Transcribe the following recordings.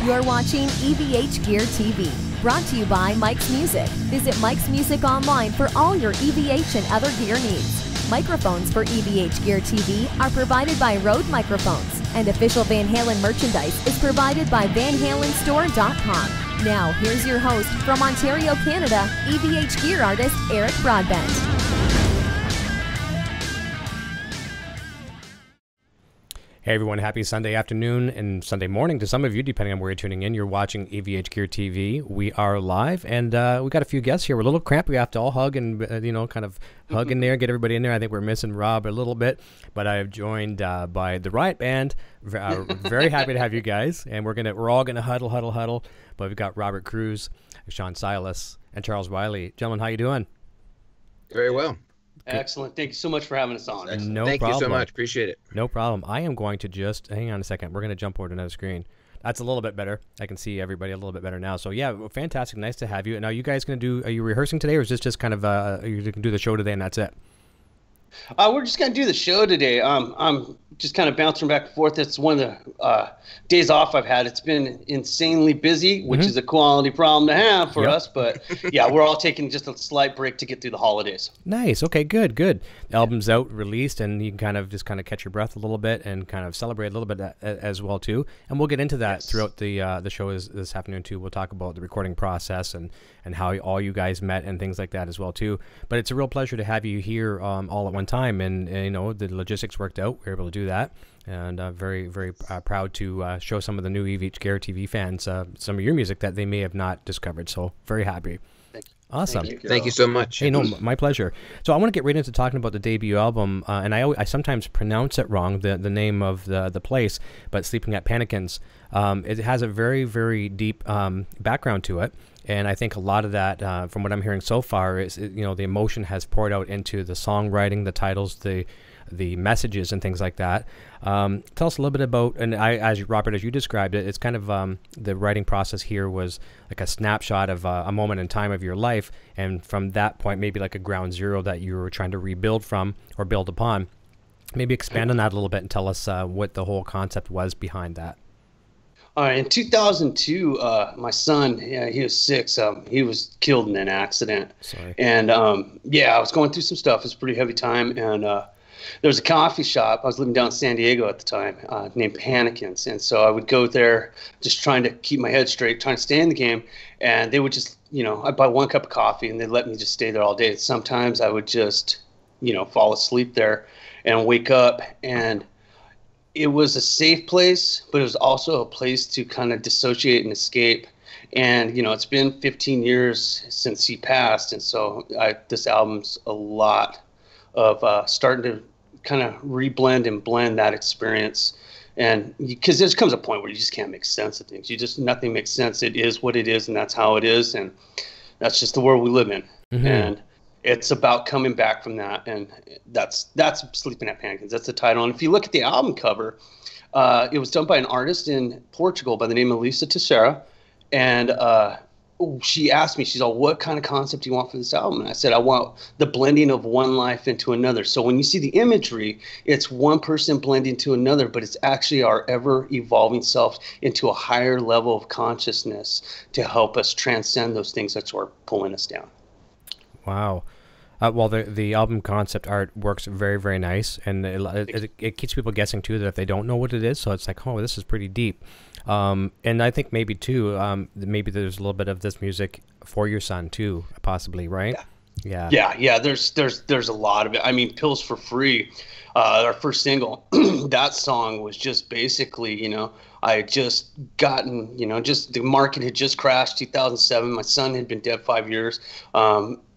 You're watching EVH Gear TV, brought to you by Mike's Music. Visit Mike's Music online for all your EVH and other gear needs. Microphones for EVH Gear TV are provided by Rode Microphones, and official Van Halen merchandise is provided by VanHalenStore.com. Now, here's your host from Ontario, Canada, EVH Gear artist Eric Broadbent. Hey everyone, happy Sunday afternoon and Sunday morning to some of you, depending on where you're tuning in. You're watching EVH Gear TV. We are live, and we got a few guests here. We're a little cramped. We have to all hug and, kind of hug in there, get everybody in there. I think we're missing Rob a little bit, but I have joined by the Ryatt Band. Very happy to have you guys, and we're all gonna huddle. But we've got Robert Cruz, Sean Silas, and Charles Wiley. Gentlemen, how you doing? Very well. Excellent. Thank you so much for having us on. No Thank problem. you so much. Appreciate it. No problem. I am going to just hang on a second. We're going to jump over to another screen. That's a little bit better. I can see everybody a little bit better now. So yeah, fantastic. Nice to have you. Now, you guys going to do? Are you rehearsing today, or is this just kind of you can do the show today and that's it? We're just going to do the show today. I'm just kind of bouncing back and forth. It's one of the days off I've had. It's been insanely busy, which is a quality problem to have for us. But yeah, we're all taking just a slight break to get through the holidays. Nice. Okay, good. The album's out, released, and you can kind of catch your breath a little bit and kind of celebrate a little bit as well too. And we'll get into that throughout the show this afternoon too. We'll talk about the recording process and how all you guys met and things like that as well too. But it's a real pleasure to have you here all at one time, and the logistics worked out. We were able to do that, and very proud to show some of the new EVH Gear TV fans some of your music that they may have not discovered. So very happy. Awesome. Thank you so much. Hey, no, my pleasure. So I want to get right into talking about the debut album, and I sometimes pronounce it wrong, the name of the place, but Sleeping at Pannikins. It has a very deep background to it. And I think a lot of that, from what I'm hearing so far, is the emotion has poured out into the songwriting, the titles, the messages, and things like that. Tell us a little bit about, and Robert, as you described it, it's kind of the writing process here was like a snapshot of a moment in time of your life, and from that point, maybe like a ground zero that you were trying to rebuild from or build upon. Maybe expand on that a little bit and tell us what the whole concept was behind that. In 2002, my son, he was 6. He was killed in an accident. Sorry. And I was going through some stuff. It was a pretty heavy time. And there was a coffee shop. I was living down in Santiago at the time, named Pannikins. And so I would go there just trying to keep my head straight, trying to stay in the game. And they would just, I'd buy one cup of coffee and they'd let me just stay there all day. Sometimes I would just, fall asleep there and wake up, and it was a safe place, but it was also a place to kind of dissociate and escape. And, it's been 15 years since he passed. And so this album's a lot of starting to kind of reblend and blend that experience. And because there comes a point where you just can't make sense of things. Nothing makes sense. It is what it is, and that's how it is. And that's just the world we live in. And it's about coming back from that, and that's Sleeping at Pannikins. That's the title. And if you look at the album cover, it was done by an artist in Portugal by the name of Lisa Teixeira, and she asked me, she's all, what kind of concept do you want for this album? And I said, I want the blending of one life into another. So when you see the imagery, it's one person blending to another, but it's actually our ever-evolving self into a higher level of consciousness to help us transcend those things that are pulling us down. Wow. Well, the album concept art works very nice, and it keeps people guessing too, that if they don't know what it is, so it's like, oh, this is pretty deep. And I think maybe too, maybe there's a little bit of this music for your son too, possibly, right? Yeah. There's a lot of it. I mean, Pills for Free, our first single, that song was just basically, I had just gotten, just the market had just crashed 2007. My son had been dead 5 years.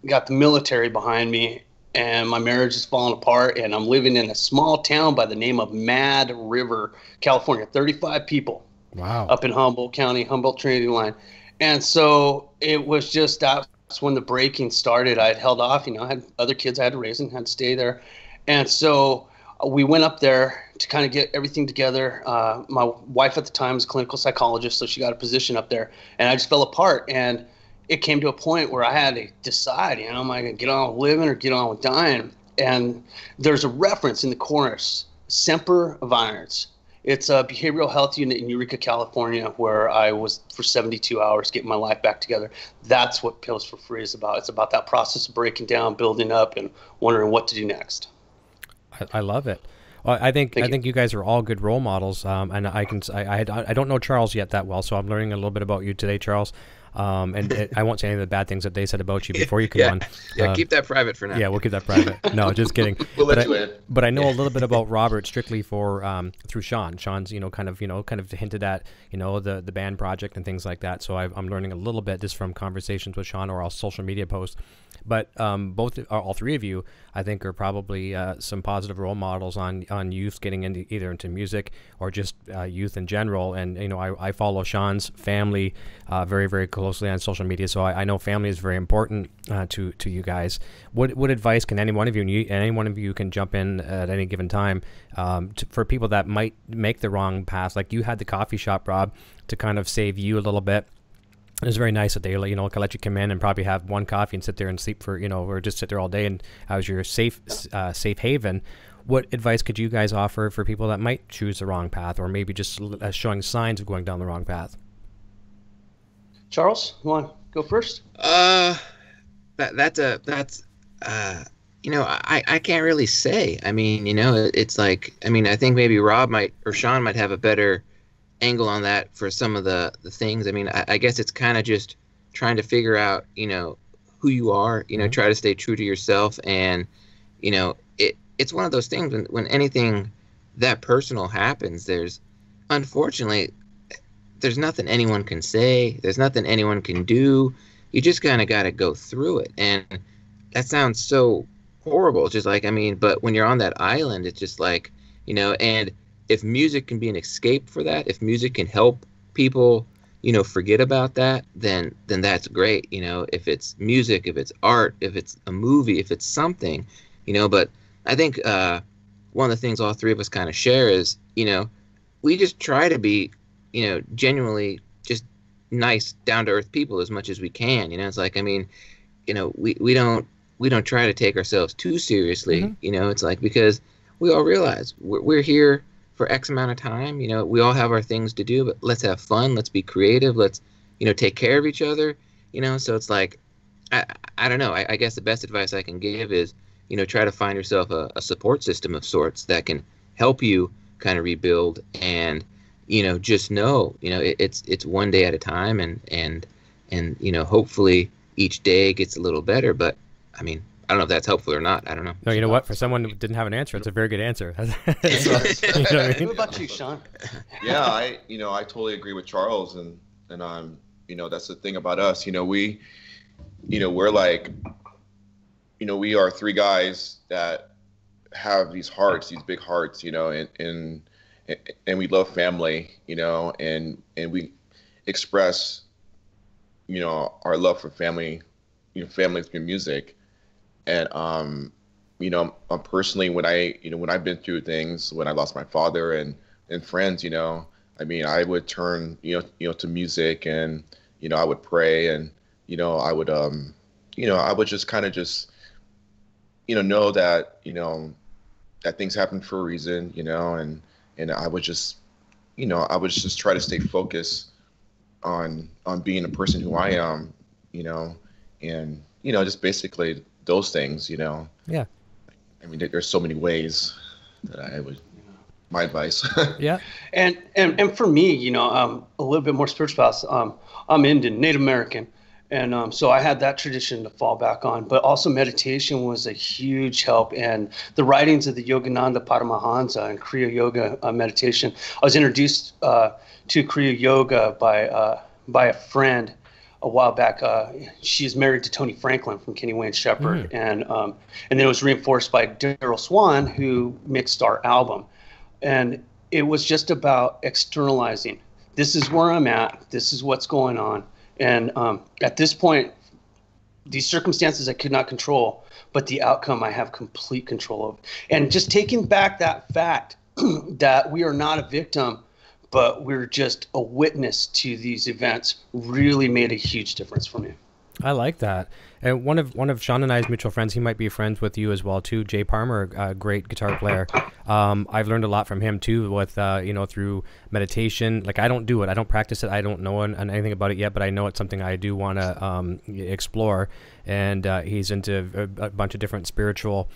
Got the military behind me, and my marriage is falling apart, and I'm living in a small town by the name of Mad River, California, 35 people. Wow. Up in Humboldt County, Humboldt Trinity Line. And so it was just, that's when the breaking started. I had held off, I had other kids I had to raise and had to stay there. And so we went up there to kind of get everything together. My wife at the time was a clinical psychologist, so she got a position up there, and I just fell apart. And it came to a point where I had to decide, am I going to get on with living or get on with dying? And there's a reference in the chorus, Semper Virens. It's a behavioral health unit in Eureka, California, where I was for 72 hours getting my life back together. That's what Pills for Free is about. It's about that process of breaking down, building up, and wondering what to do next. I love it. Well, I think you guys are all good role models, and I don't know Charles yet that well, so I'm learning a little bit about you today, Charles. I won't say any of the bad things that they said about you before you come on. Yeah, keep that private for now. Yeah, we'll keep that private. No, just kidding. We'll let you in. But I know a little bit about Robert strictly for through Sean. Sean's kind of hinted at the band project and things like that. So I'm learning a little bit just from conversations with Sean or our social media posts. But all three of you, I think, are probably some positive role models on youth getting into music or just youth in general. And I follow Sean's family very, very closely on social media, so I know family is very important to you guys. What advice can any one of you can jump in at any given time for people that might make the wrong path? Like you had the coffee shop, Rob, to kind of save you a little bit. It was very nice that they can let you come in and probably have one coffee and sit there and sleep for or just sit there all day, and as your safe haven. What advice could you guys offer for people that might choose the wrong path, or maybe just showing signs of going down the wrong path? Charles, you want to go first? I can't really say. I mean, it's like, I think maybe Rob or Sean might have a better angle on that for some of the things. I mean, I guess it's kind of just trying to figure out, who you are, try to stay true to yourself. And, it's one of those things when anything that personal happens, unfortunately, there's nothing anyone can say. There's nothing anyone can do. You just kind of got to go through it. And that sounds so horrible. It's just like, but when you're on that island, it's just like, and if music can be an escape for that, if music can help people, forget about that, then that's great. If it's music, if it's art, if it's a movie, if it's something, but I think one of the things all three of us kind of share is, we just try to be, genuinely just nice, down to earth people as much as we can. It's like, we don't try to take ourselves too seriously. Mm-hmm. It's like, because we all realize we're here for X amount of time. We all have our things to do, but let's have fun. Let's be creative. Let's, take care of each other. So it's like, I don't know. I guess the best advice I can give is, try to find yourself a support system of sorts that can help you kind of rebuild, and, just know, it's one day at a time, and hopefully each day gets a little better. But I don't know if that's helpful or not. I don't know. No, you know what? For someone who didn't have an answer, it's a very good answer. What about you, Sean? Yeah, I totally agree with Charles, and that's the thing about us. We're like, we are three guys that have these hearts, these big hearts, and we love family, and we express, our love for family, family through music. And, personally, when I've been through things, when I lost my father and friends, I would turn, to music, and, I would pray, and, I would, I would just kind of just, know that, that things happen for a reason, and I would just, try to stay focused on being the person who I am, and, just basically those things, Yeah. There's so many ways that I would, my advice. Yeah. And for me, a little bit more spiritual. I'm Indian, Native American. And so I had that tradition to fall back on, but also meditation was a huge help. And the writings of the Yogananda Paramahansa and Kriya Yoga meditation. I was introduced to Kriya Yoga by a friend a while back. She is married to Tony Franklin from Kenny Wayne Shepherd, and then it was reinforced by Daryl Swan, who mixed our album. And it was just about externalizing. This is where I'm at. This is what's going on. And at this point, these circumstances I could not control, but the outcome I have complete control of. And just taking back that fact that we are not a victim, but we're just a witness to these events really made a huge difference for me. I like that. And one of Sean and I's mutual friends, he might be friends with you as well too. Jay Parmer, a great guitar player. I've learned a lot from him too, with through meditation. Like I don't do it, I don't practice it, I don't know anything about it yet, but I know it's something I do want to explore. And he's into a bunch of different spiritual,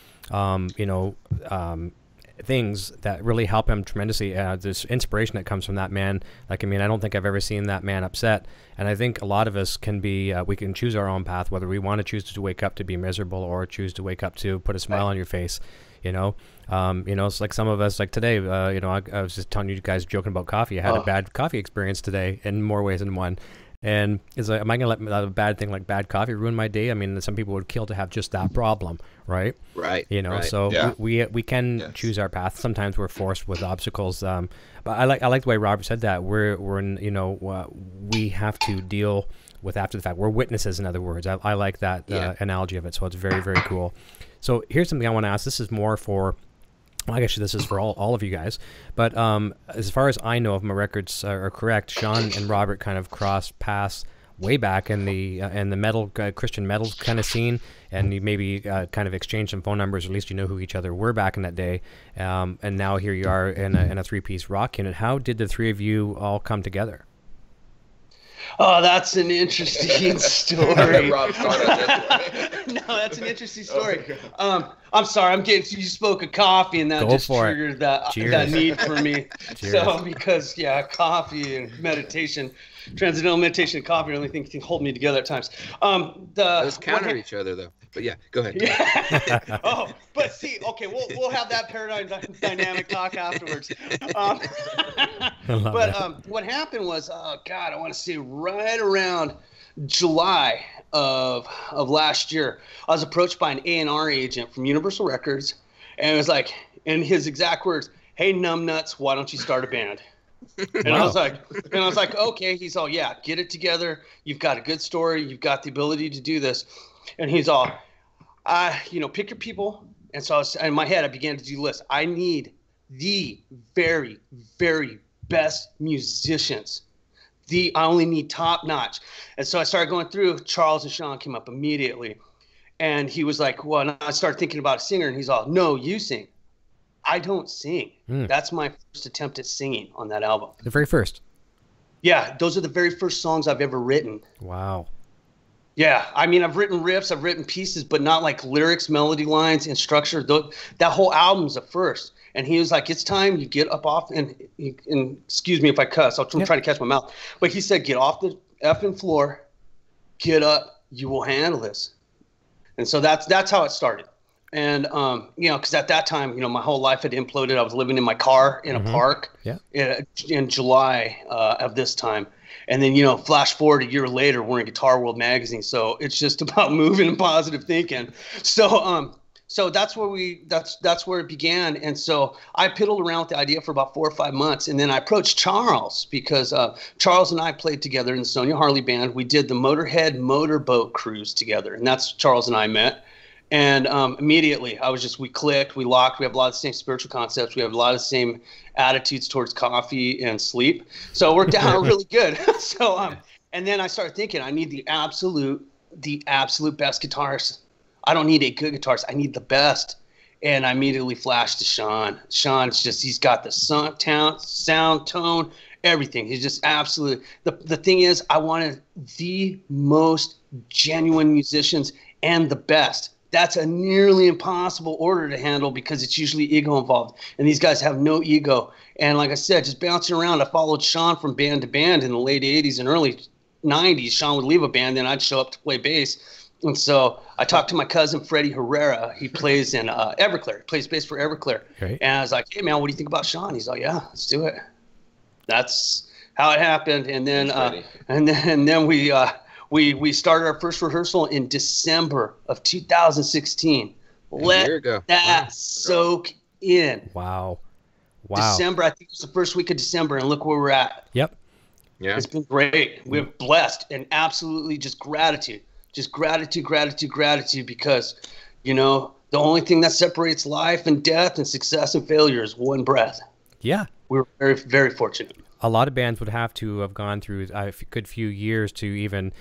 things that really help him tremendously. This inspiration that comes from that man, I don't think I've ever seen that man upset. And I think a lot of us can be, we can choose our own path, whether we want to choose to wake up to be miserable or choose to wake up to put a smile on your face. It's like some of us, like today, I was just telling you guys, joking about coffee. I had a bad coffee experience today in more ways than one. And it's like, am I going to let a bad thing like bad coffee ruin my day? I mean, some people would kill to have just that problem, right? Right. Right. So yeah. we can choose our path. Sometimes we're forced with obstacles. But I like the way Robert said that. We have to deal with after the fact. We're witnesses, in other words. I like that analogy of it. So it's very, very cool. So here's something I want to ask. This is more for, well, I guess this is for all of you guys. But as far as I know, if my records are correct, Sean and Robert kind of crossed paths way back in the metal Christian metal kind of scene, and you maybe kind of exchanged some phone numbers. Or at least you know who each other were back in that day. And now here you are in a three-piece rock unit. How did the three of you all come together? Oh, that's an interesting story. Rob started No, that's an interesting story. I'm sorry, you spoke of coffee, and that just triggered that need for me. So because coffee and meditation, transcendental meditation and coffee are the only things that hold me together at times. Those counter each other though. But yeah, go ahead. Yeah. But see, okay, we'll have that paradigm dynamic talk afterwards. What happened was, I want to say right around July of last year, I was approached by an A&R agent from Universal Records, and it was like, in his exact words, "Hey, numbnuts, why don't you start a band?" And I was like, okay. He's all, yeah, get it together. You've got a good story. You've got the ability to do this. And he's all, pick your people. And so in my head, I began to do lists. I need the very, very best musicians. I only need top notch. And so I started going through. Charles and Sean came up immediately. And he was like, well, and I started thinking about a singer. And he's all, no, you sing. I don't sing. That's my first attempt at singing on that album. The very first? Yeah, those are the very first songs I've ever written. Wow. Yeah, I've written riffs, I've written pieces, but not like lyrics, melody lines, and structure. That whole album's a first. And he was like, it's time you get up off, and excuse me if I cuss, I'll try to catch my mouth. But he said, get off the effing floor, get up, you will handle this. And so that's how it started. And, because at that time, my whole life had imploded. I was living in my car in a park in July of this time. And then, flash forward a year later, we're in Guitar World magazine. So it's just about moving and positive thinking. So that's where that's where it began. And so I piddled around with the idea for about 4 or 5 months. And then I approached Charles because Charles and I played together in the Sonia Harley band. We did the Motorhead motorboat cruise together. And that's Charles and I met. And immediately we clicked, we locked, we have a lot of the same spiritual concepts. We have a lot of the same attitudes towards coffee and sleep. So it worked out really good. And then I started thinking, I need the absolute best guitarist. I don't need a good guitarist. I need the best. And I immediately flashed to Sean. Sean's he's got the sound, tone, everything. He's just absolute. The thing is, I wanted the most genuine musicians and the best. That's a nearly impossible order to handle because it's usually ego involved. And these guys have no ego. And like I said, just bouncing around, I followed Sean from band to band in the late 80s and early 90s. Sean would leave a band, then I'd show up to play bass. And so I talked to my cousin, Freddie Herrera. He plays in Everclear. He plays bass for Everclear. Okay. And I was like, hey, man, what do you think about Sean? He's like, yeah, let's do it. That's how it happened. And then we started our first rehearsal in December of 2016. Let that soak in. Wow. December, I think it was the first week of December, and look where we're at. Yep. Yeah. It's been great. We're blessed and absolutely just gratitude. Just gratitude because, the only thing that separates life and death and success and failure is one breath. Yeah. We're very, very fortunate. a lot of bands would have to have gone through a good few years to even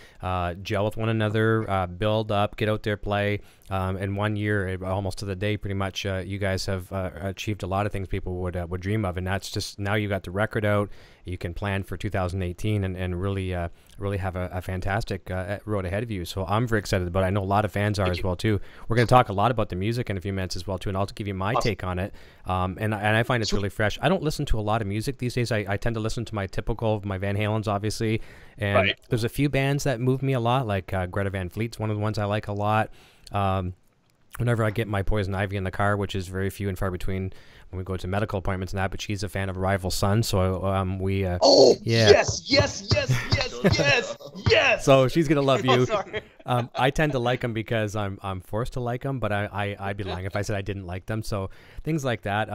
gel with one another, build up, get out there, play. In 1 year, almost to the day, pretty much, you guys have achieved a lot of things people would dream of, and that's just now you got the record out. You can plan for 2018 and really really have a fantastic road ahead of you. So I'm very excited about it. I know a lot of fans are as well too. We're going to talk a lot about the music in a few minutes as well too, and I'll give you my take on it. And I find it's really fresh. I don't listen to a lot of music these days. I tend to listen to my Van Halen's, obviously, and there's a few bands that move me a lot, like Greta Van Fleet's one of the ones I like a lot. Whenever I get my Poison Ivy in the car, which is very few and far between when we go to medical appointments and that, but she's a fan of Rival Son, so we yes. So she's gonna love you. I tend to like them because I'm forced to like them, but I'd be lying if I said I didn't like them. So things like that.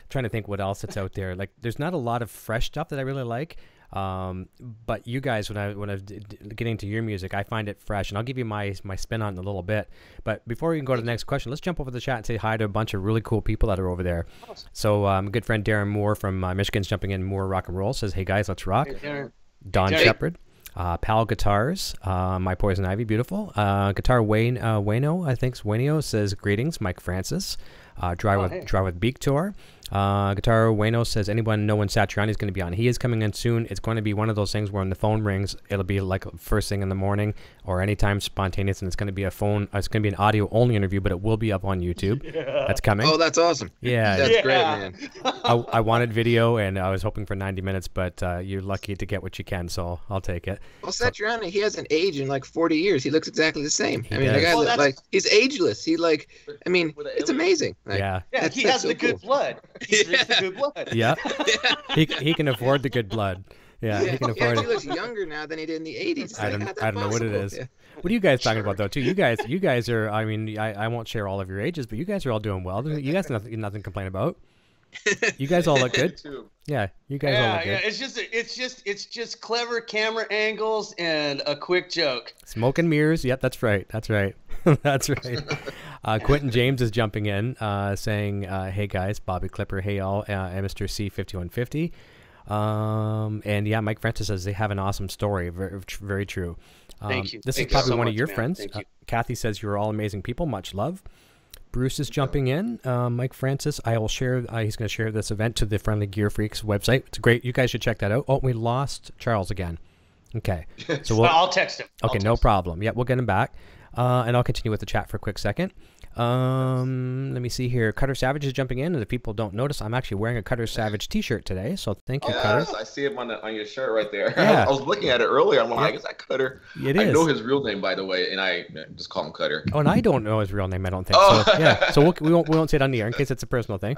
Trying to think what else that's out there. Like, there's not a lot of fresh stuff that I really like. But you guys, when I was getting into your music, I find it fresh, and I'll give you my spin on it in a little bit. But before we can go to the next question, let's jump over the chat and say hi to a bunch of really cool people that are over there. So good friend Darren Moore from Michigan's jumping in. Moore Rock and Roll says, "Hey guys, let's rock." Hey, Don Shepard, Pal Guitars, my Poison Ivy, beautiful. Guitar Wayno, I think Waynio says, "Greetings, Mike Francis." Drive with Beak Tour. Guitar Wayno says, anyone know when Satriani is going to be on? He is coming in soon. It's going to be one of those things where when the phone rings, it'll be like first thing in the morning or anytime spontaneous, and it's going to be it's going to be an audio only interview, but it will be up on YouTube. Yeah. That's coming. Oh, that's awesome. Yeah. That's great, man. I wanted video, and I was hoping for 90 minutes, but you're lucky to get what you can, so I'll take it. Well, Satriani, he hasn't aged in like 40 years. He looks exactly the same. The guy he's ageless. It's amazing. Like, he has the good blood. He drinks the good blood. Yeah. He can afford the good blood. Yeah, he can afford it. He looks younger now than he did in the 80s. I don't know what it is. Yeah. What are you guys talking about, though, too? You guys are, I won't share all of your ages, but you guys are all doing well. You guys have nothing to complain about. You guys all look good. Yeah, you guys all look good. It's just clever camera angles and a quick joke. Smoke and mirrors. Yep, that's right. That's right. Quentin James is jumping in, saying, "Hey guys, Bobby Clipper, hey all, and Mr. C5150." And yeah, Mike Francis says they have an awesome story. Very, very true. Thank you. This is probably one of your friends. Kathy says you're all amazing people. Much love. Bruce is jumping in. Mike Francis, I will share. He's going to share this event to the Friendly Gear Freaks website. It's great. You guys should check that out. Oh, we lost Charles again. Okay, so I'll text him. Okay, no problem. Yeah, we'll get him back. And I'll continue with the chat for a quick second. Let me see here. Cutter Savage is jumping in, and if people don't notice, I'm actually wearing a Cutter Savage t-shirt today, so thank you, Cutter. I see him on your shirt right there. Yeah. I was looking at it earlier. I'm like, is that Cutter? It is. I know his real name, by the way, and I just call him Cutter. Oh, and I don't know his real name, I don't think. Oh. So, yeah, so we won't say it on the air in case it's a personal thing.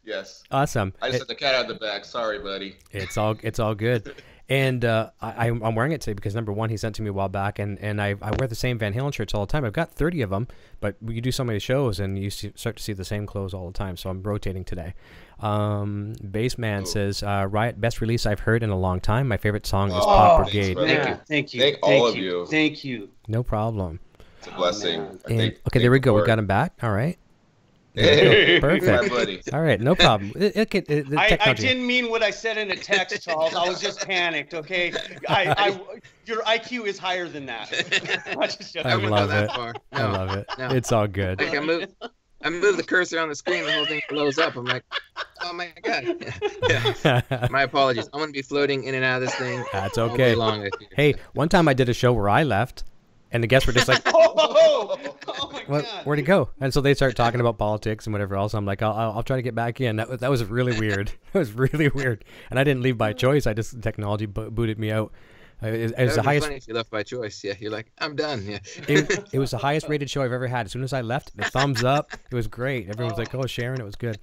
Yes. Awesome. I just had the cat out of the bag. Sorry, buddy. It's all good. And I'm wearing it today because, number one, he sent it to me a while back, and I wear the same Van Halen shirts all the time. I've got 30 of them, but you do so many shows, and you start to see the same clothes all the time, so I'm rotating today. Bassman says, Ryatt, best release I've heard in a long time. My favorite song is Pop Brigade. Thank you. Thank all of you. Thank you. No problem. It's a blessing. Okay, there we go. We got him back. All right. Hey. Perfect. Buddy. All right, no problem. I didn't mean what I said in a text, Charles. I was just panicked. Okay, your IQ is higher than that. I love it. I love it. No. It's all good. Like I move the cursor on the screen, the whole thing blows up. I'm like, oh my god. Yeah. My apologies. I'm gonna be floating in and out of this thing. That's okay. Hey, one time I did a show where I left. And the guests were just like, oh my God. Where'd he go? And so they start talking about politics and whatever else. I'm like, I'll try to get back in. That was really weird. It was really weird. And I didn't leave by choice. Technology booted me out. It was the highest. Funny if you left by choice. Yeah, you're like, I'm done. Yeah. It was the highest rated show I've ever had. As soon as I left, the thumbs up. It was great. Everyone was like, oh, Sharon, it was good.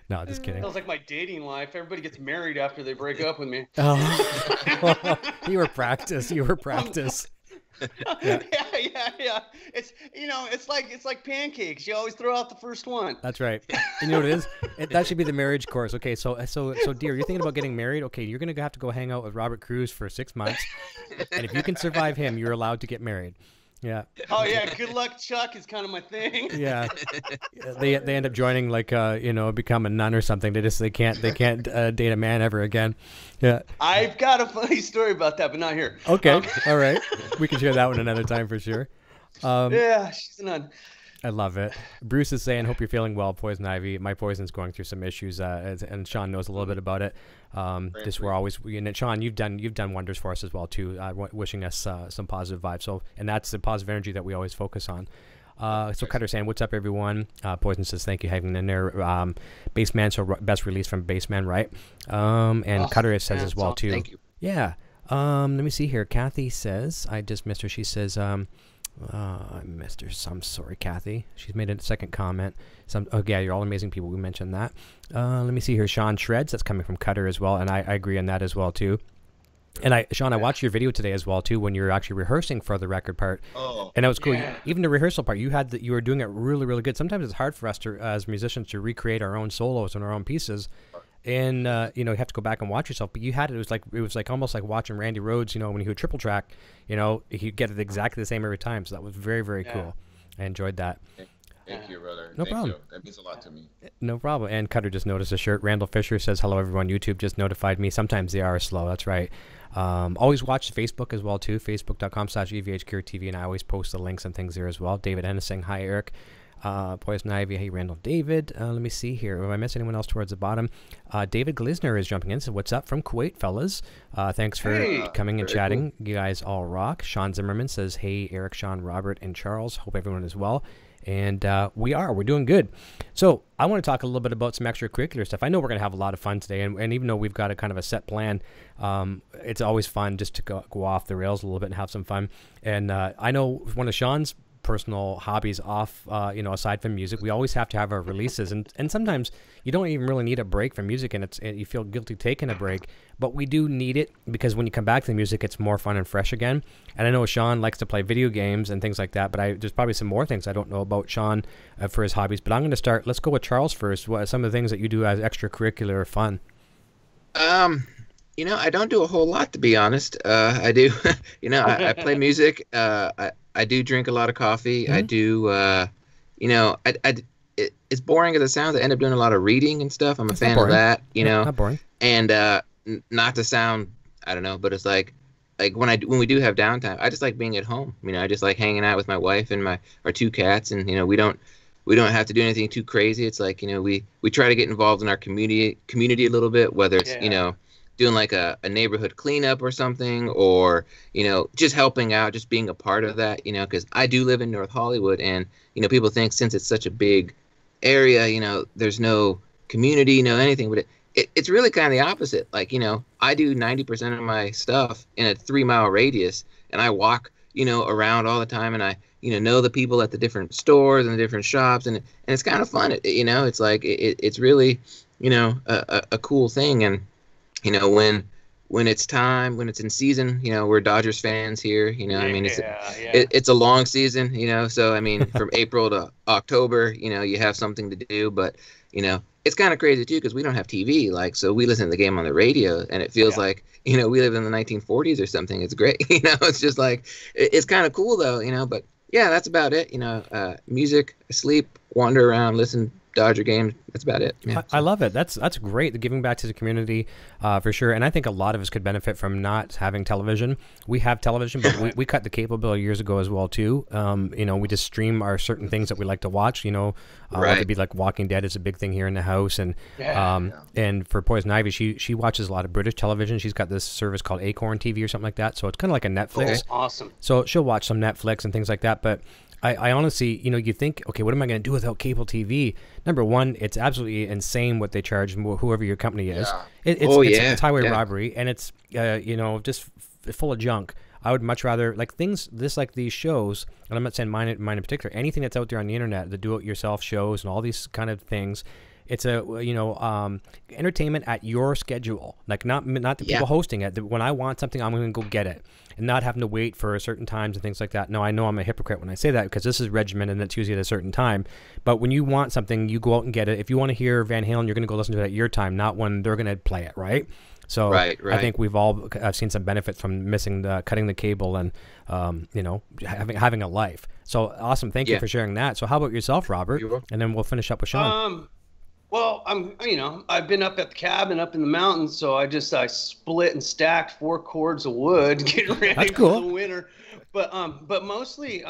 No, just kidding. Sounds like my dating life. Everybody gets married after they break up with me. Oh. You were practice. Yeah. It's like pancakes. You always throw out the first one. That's right. And you know what it is? That should be the marriage course. Okay, so dear, you're thinking about getting married. Okay, you're gonna have to go hang out with Robert Cruz for 6 months, and if you can survive him, you're allowed to get married. Yeah. Oh yeah, good luck, Chuck is kind of my thing. Yeah. They end up joining like become a nun or something. They can't date a man ever again. Yeah. I've got a funny story about that, but not here. Okay. All right. We can share that one another time for sure. Yeah, she's a nun. I love it. Bruce is saying, "Hope you're feeling well, Poison Ivy. My poison's going through some issues, and Sean knows a little bit about it. Just we're always, and Sean, you've done wonders for us as well too, wishing us some positive vibes. So, and that's the positive energy that we always focus on. So Cutter saying, "What's up, everyone?" Poison says, "Thank you, having in there." Bassman, so best release from Bassman, right? And Cutter says as well too. Thank you. Yeah. Let me see here. Kathy says, I just missed her. She says, I missed her. I'm sorry, Kathy. She's made a second comment. Oh, yeah, you're all amazing people. We mentioned that. Let me see here. Sean Shreds. That's coming from Cutter as well, and I agree on that as well too. And Sean, I watched your video today as well too when you were actually rehearsing for the record part. Oh, and that was cool. yeah. Even the rehearsal part, you were doing it really, really good. Sometimes it's hard for us to, as musicians, to recreate our own solos and our own pieces. And you have to go back and watch yourself. But you had it was like almost like watching Randy Rhoads. When he would triple track, he'd get it exactly the same every time. So that was very, very cool. I enjoyed that. thank you, brother. No Thank problem. you. That means a lot to me. No problem. And Cutter just noticed a shirt. Randall Fisher says, "Hello, everyone. YouTube just notified me. Sometimes they are slow." That's right. Always watch Facebook as well too. Facebook.com/EVHCureTV, and I always post the links and things there as well. David Ennis saying, "Hi, Eric." Poison Ivy, hey Randall David. Let me see here. Have I missed anyone else towards the bottom? David Glisner is jumping in. So what's up from Kuwait, fellas? Thanks for coming and chatting. Cool. You guys all rock. Sean Zimmerman says, "Hey Eric, Sean, Robert, and Charles. Hope everyone is well." And we're doing good. So I want to talk a little bit about some extracurricular stuff. I know we're going to have a lot of fun today, and even though we've got a kind of a set plan, it's always fun just to go off the rails a little bit and have some fun. And I know one of Sean's personal hobbies off, aside from music, we always have to have our releases, and sometimes you don't even really need a break from music, and you feel guilty taking a break, but we do need it because when you come back to the music, it's more fun and fresh again. And I know Sean likes to play video games and things like that, but there's probably some more things I don't know about Sean for his hobbies. But I'm going to start. Let's go with Charles first. What are some of the things that you do as extracurricular fun? I don't do a whole lot, to be honest. I do, I play music. I do drink a lot of coffee. Mm-hmm. I do, it's boring as it sounds. I end up doing a lot of reading and stuff. I'm a fan of that, Not boring. And not to sound, I don't know, but it's like when we do have downtime, I just like being at home. I just like hanging out with my wife and our two cats, and we don't have to do anything too crazy. It's like we try to get involved in our community a little bit, whether it's doing like a neighborhood cleanup or something, or just helping out, just being a part of that, because I do live in North Hollywood, and people think since it's such a big area, there's no community, no anything, but it's really kind of the opposite. Like I do 90% of my stuff in a 3-mile radius, and I walk around all the time, and I know the people at the different stores and the different shops, and it's kind of fun. It's like it's really a cool thing. And when it's time, when it's in season, we're Dodgers fans here, it's a long season, so from April to October, you have something to do, but it's kind of crazy too, because we don't have TV, so we listen to the game on the radio, and it feels like we live in the 1940s or something. It's great. It's just like, it's kind of cool though, but yeah, that's about it. Music, sleep, wander around, listen Dodger games. That's about it. Yeah. I love it. That's great. The giving back to the community, for sure. And I think a lot of us could benefit from not having television. We have television, but we cut the cable bill years ago as well too. We just stream our certain things that we like to watch. Whether it be like Walking Dead is a big thing here in the house, and and for Poison Ivy, she watches a lot of British television. She's got this service called Acorn TV or something like that. So it's kind of like a Netflix. Okay. Awesome. So she'll watch some Netflix and things like that, but I honestly, you think, okay, what am I going to do without cable TV? Number one, it's absolutely insane what they charge whoever your company is. Yeah. It's highway robbery, and it's, just full of junk. I would much rather, like these shows, and I'm not saying mine in particular, anything that's out there on the internet, the do-it-yourself shows and all these kind of things, it's entertainment at your schedule, like not the people hosting it. When I want something, I'm going to go get it, and not having to wait for certain times and things like that. No, I know I'm a hypocrite when I say that, because this is regimented and it's usually at a certain time. But when you want something, you go out and get it. If you want to hear Van Halen, you're going to go listen to it at your time, not when they're going to play it, right? So Right. I think we've all seen some benefit from cutting the cable and having a life. So awesome. Thank you for sharing that. So how about yourself, Robert? And then we'll finish up with Sean. Well, I've been up at the cabin up in the mountains, so I split and stacked 4 cords of wood, getting ready for the winter. But mostly,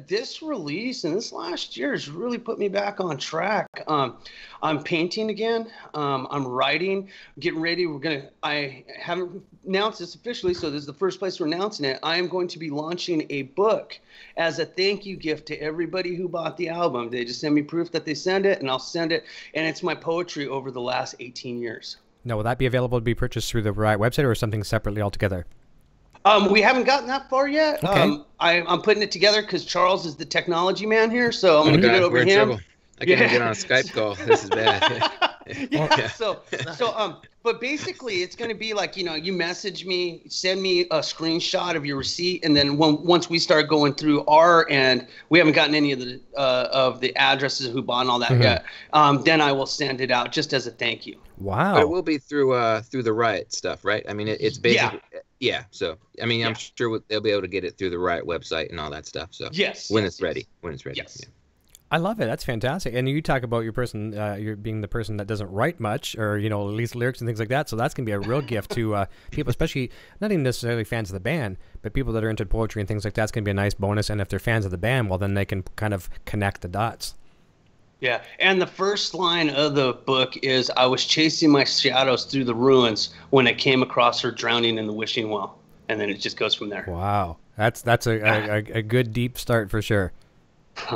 this release and this last year has really put me back on track. I'm painting again. I'm writing, getting ready. I haven't announced this officially, so this is the first place we're announcing it. I am going to be launching a book as a thank you gift to everybody who bought the album. They just send me proof that they send it, and I'll send it. And it's my poetry over the last 18 years. Now, will that be available to be purchased through the Ryatt website or something separately altogether? We haven't gotten that far yet. Okay. I'm putting it together because Charles is the technology man here, so I'm going to give it over to him. I can't even get on a Skype call. This is bad. But basically it's going to be like, you message me, send me a screenshot of your receipt, and then once we start going through our end, we haven't gotten any of the addresses who bought and all that yet. Then I will send it out just as a thank you. Wow. But it will be through the Ryatt stuff, right? I mean, it's basically So I mean, I'm sure they'll be able to get it through the Ryatt website and all that stuff. So when it's ready. Yes. Yeah. I love it. That's fantastic. And you talk about your person, you're being the person that doesn't write much, or at least lyrics and things like that. So that's gonna be a real gift to people, especially not even necessarily fans of the band, but people that are into poetry and things like that. It's gonna be a nice bonus. And if they're fans of the band, well, then they can kind of connect the dots. Yeah, and the first line of the book is, "I was chasing my shadows through the ruins when I came across her drowning in the wishing well," and then it just goes from there. Wow, that's a good deep start for sure.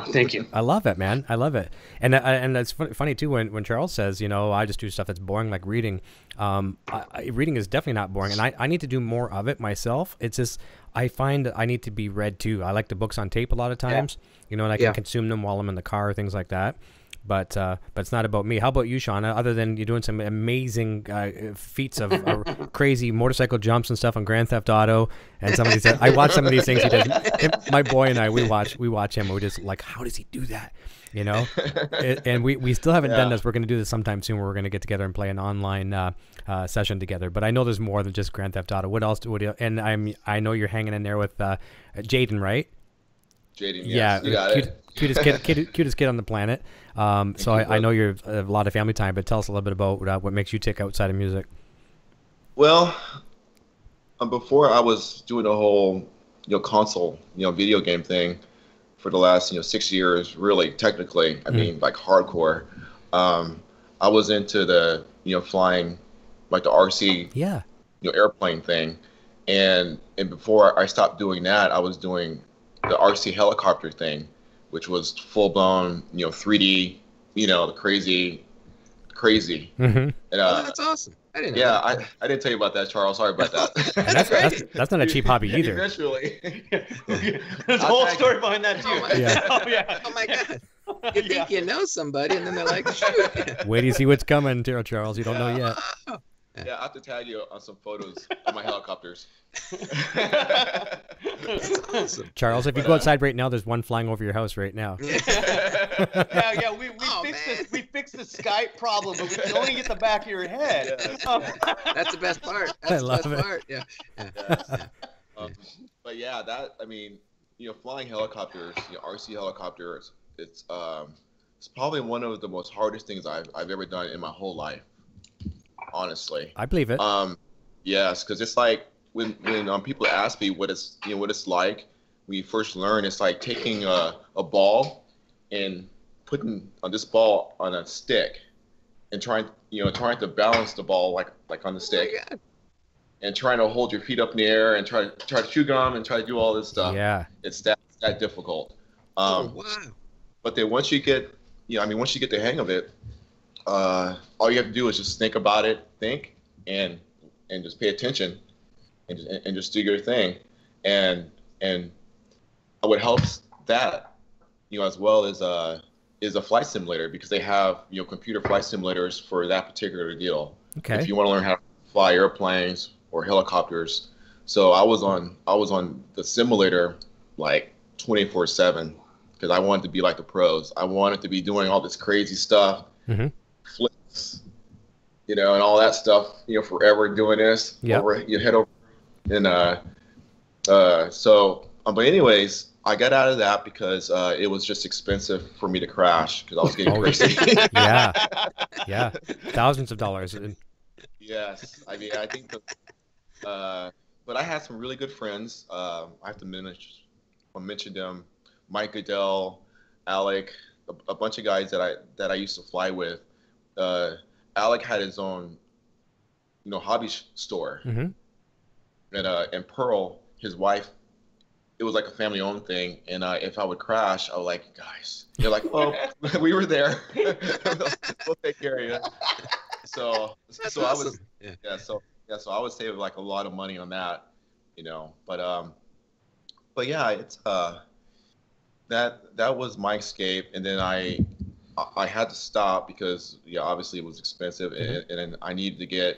Thank you. I love it, man. I love it. And it's funny too when Charles says, I just do stuff that's boring like reading. Reading is definitely not boring, and I need to do more of it myself. It's just I find that I need to be read too. I like the books on tape a lot of times, and I can consume them while I'm in the car or things like that. But it's not about me. How about you, Shauna? Other than you're doing some amazing feats of crazy motorcycle jumps and stuff on Grand Theft Auto, and some of these, I watch some of these things he does. My boy and I, we watch him, and we're just like, how does he do that? And we still haven't done this. We're going to do this sometime soon, where we're going to get together and play an online session together. But I know there's more than just Grand Theft Auto. What else? And I know you're hanging in there with Jaden, right? Jaden, yes. You got it. Cutest kid on the planet. So I know you're a lot of family time, but tell us a little bit about what makes you tick outside of music. Well, before I was doing the whole console video game thing for the last 6 years, really technically, I mean like hardcore. I was into the flying, like the RC airplane thing, and before I stopped doing that, I was doing the RC helicopter thing, which was full blown 3D, the crazy. And, that's awesome. I didn't know that. I didn't tell you about that, Charles. Sorry about that. That's not a cheap hobby either. Eventually. There's a whole story behind that too. Oh my God. You think you know somebody, and then they're like, shoot. Wait till you see what's coming, Charles. You don't know yet. Yeah, I have to tag you on some photos of my helicopters. That's awesome. Charles, if you go outside right now, there's one flying over your house right now. We fixed the Skype problem, but we can only get the back of your head. That's the best part. That's the best part. Yeah. But yeah, flying helicopters, RC helicopters, it's probably one of the most hardest things I've ever done in my whole life. Honestly, I believe it. Yes, because it's like when people ask me what it's like when you first learn, it's like taking a ball and putting this ball on a stick and trying to balance the ball like on the stick, and trying to hold your feet up in the air and try to chew gum and try to do all this stuff. Yeah, it's that difficult. Wow. But then once you get the hang of it, all you have to do is just think about it, and just pay attention, and just do your thing, and what helps that, as well is a flight simulator, because they have computer flight simulators for that particular deal. Okay. If you want to learn how to fly airplanes or helicopters, so I was on the simulator like 24/7, because I wanted to be like the pros. I wanted to be doing all this crazy stuff. Flips, you know, and all that stuff, you know, forever doing this. Yeah. You head over and but anyways, I got out of that because it was just expensive for me to crash because I was getting crazy. Yeah, thousands of dollars. Yes, I mean, I think but I had some really good friends. I have to mention them: Mike Goodell, Alec, a bunch of guys that I used to fly with. Alec had his own, you know, hobby store, Mm-hmm. And Pearl, his wife, it was like a family-owned thing. And if I would crash, I was like, guys, they're like, oh, we were there. We'll take care of you. So That's I awesome. was so I would save like a lot of money on that, you know. But yeah, it's that was my escape, and then I had to stop because obviously it was expensive, and I needed to get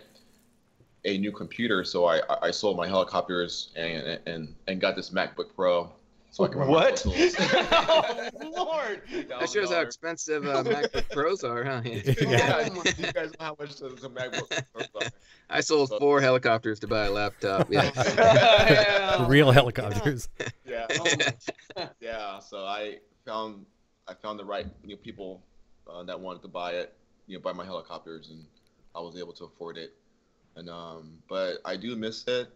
a new computer, so I sold my helicopters and got this MacBook Pro. So I can run my What? tools. Oh, Lord. That shows how expensive MacBook Pros are, huh? Yeah, you guys know how much the MacBook Pros are. I sold 4 helicopters to buy a laptop. Yeah. Real helicopters. Yeah. Yeah. So I found the right people that wanted to buy it, buy my helicopters, and I was able to afford it. And but I do miss it.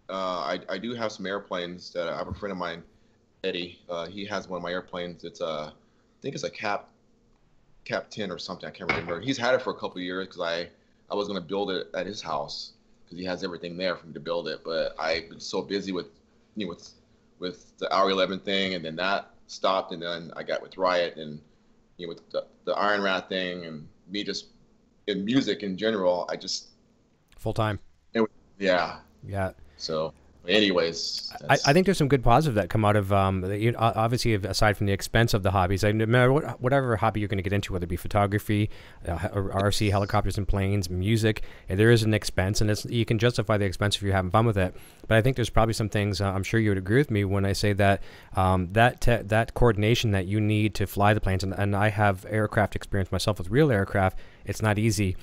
I do have some airplanes that I have a friend of mine, Eddie. He has one of my airplanes. It's I think it's a Cap 10 or something. I can't remember. He's had it for a couple of years because I was going to build it at his house because he has everything there for me to build it. But I've been so busy with with the Hour 11 thing, and then that stopped, and then I got with Ryatt, and with the Iron Rat thing, and me just in music in general. I just Full time. Yeah. So, anyways, I think there's some good positive that come out of obviously aside from the expense of the hobbies. I no matter whatever hobby you're going to get into, whether it be photography, RC, helicopters and planes, music, there is an expense, and you can justify the expense if you're having fun with it. But I think there's probably some things I'm sure you would agree with me when I say that that coordination that you need to fly the planes, and I have aircraft experience myself with real aircraft. It's not easy.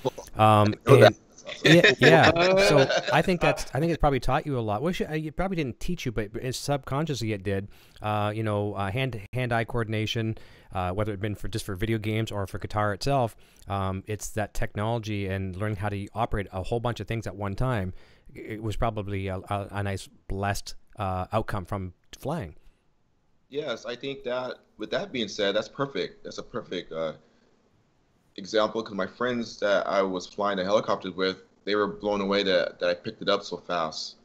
Yeah. So I think it's probably taught you a lot. Well, it probably didn't teach you, but subconsciously it did. Hand-eye coordination, whether it had been just for video games or for guitar itself. It's that technology and learning how to operate a whole bunch of things at one time. It was probably a nice blessed outcome from flying. Yes, I think that. With that being said, that's perfect. That's a perfect example, because my friends that I was flying the helicopters with, they were blown away that I picked it up so fast.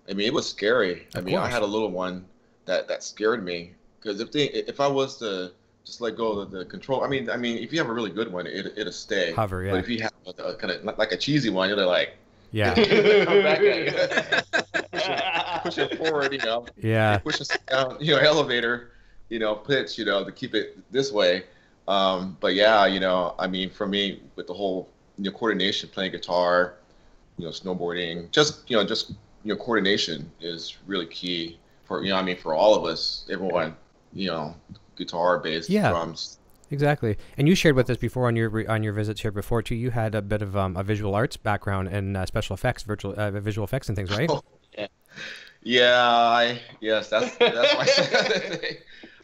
I mean, it was scary. I mean, I had a little one that scared me, because if I was to just let go of the control, I mean, if you have a really good one, it'll stay. Hover, yeah. But if you have a kind of like a cheesy one, you're like, yeah, come back at you. push it forward, Yeah. Push it down, elevator, pitch, to keep it this way. But yeah, I mean, for me, with the whole, coordination, playing guitar, snowboarding, just coordination is really key for, for all of us, everyone, guitar, bass, drums. Exactly. And you shared with us before on your visits here before too. You had a bit of a visual arts background and special effects, visual effects and things, right? Oh, yeah. Yes, that's my thing.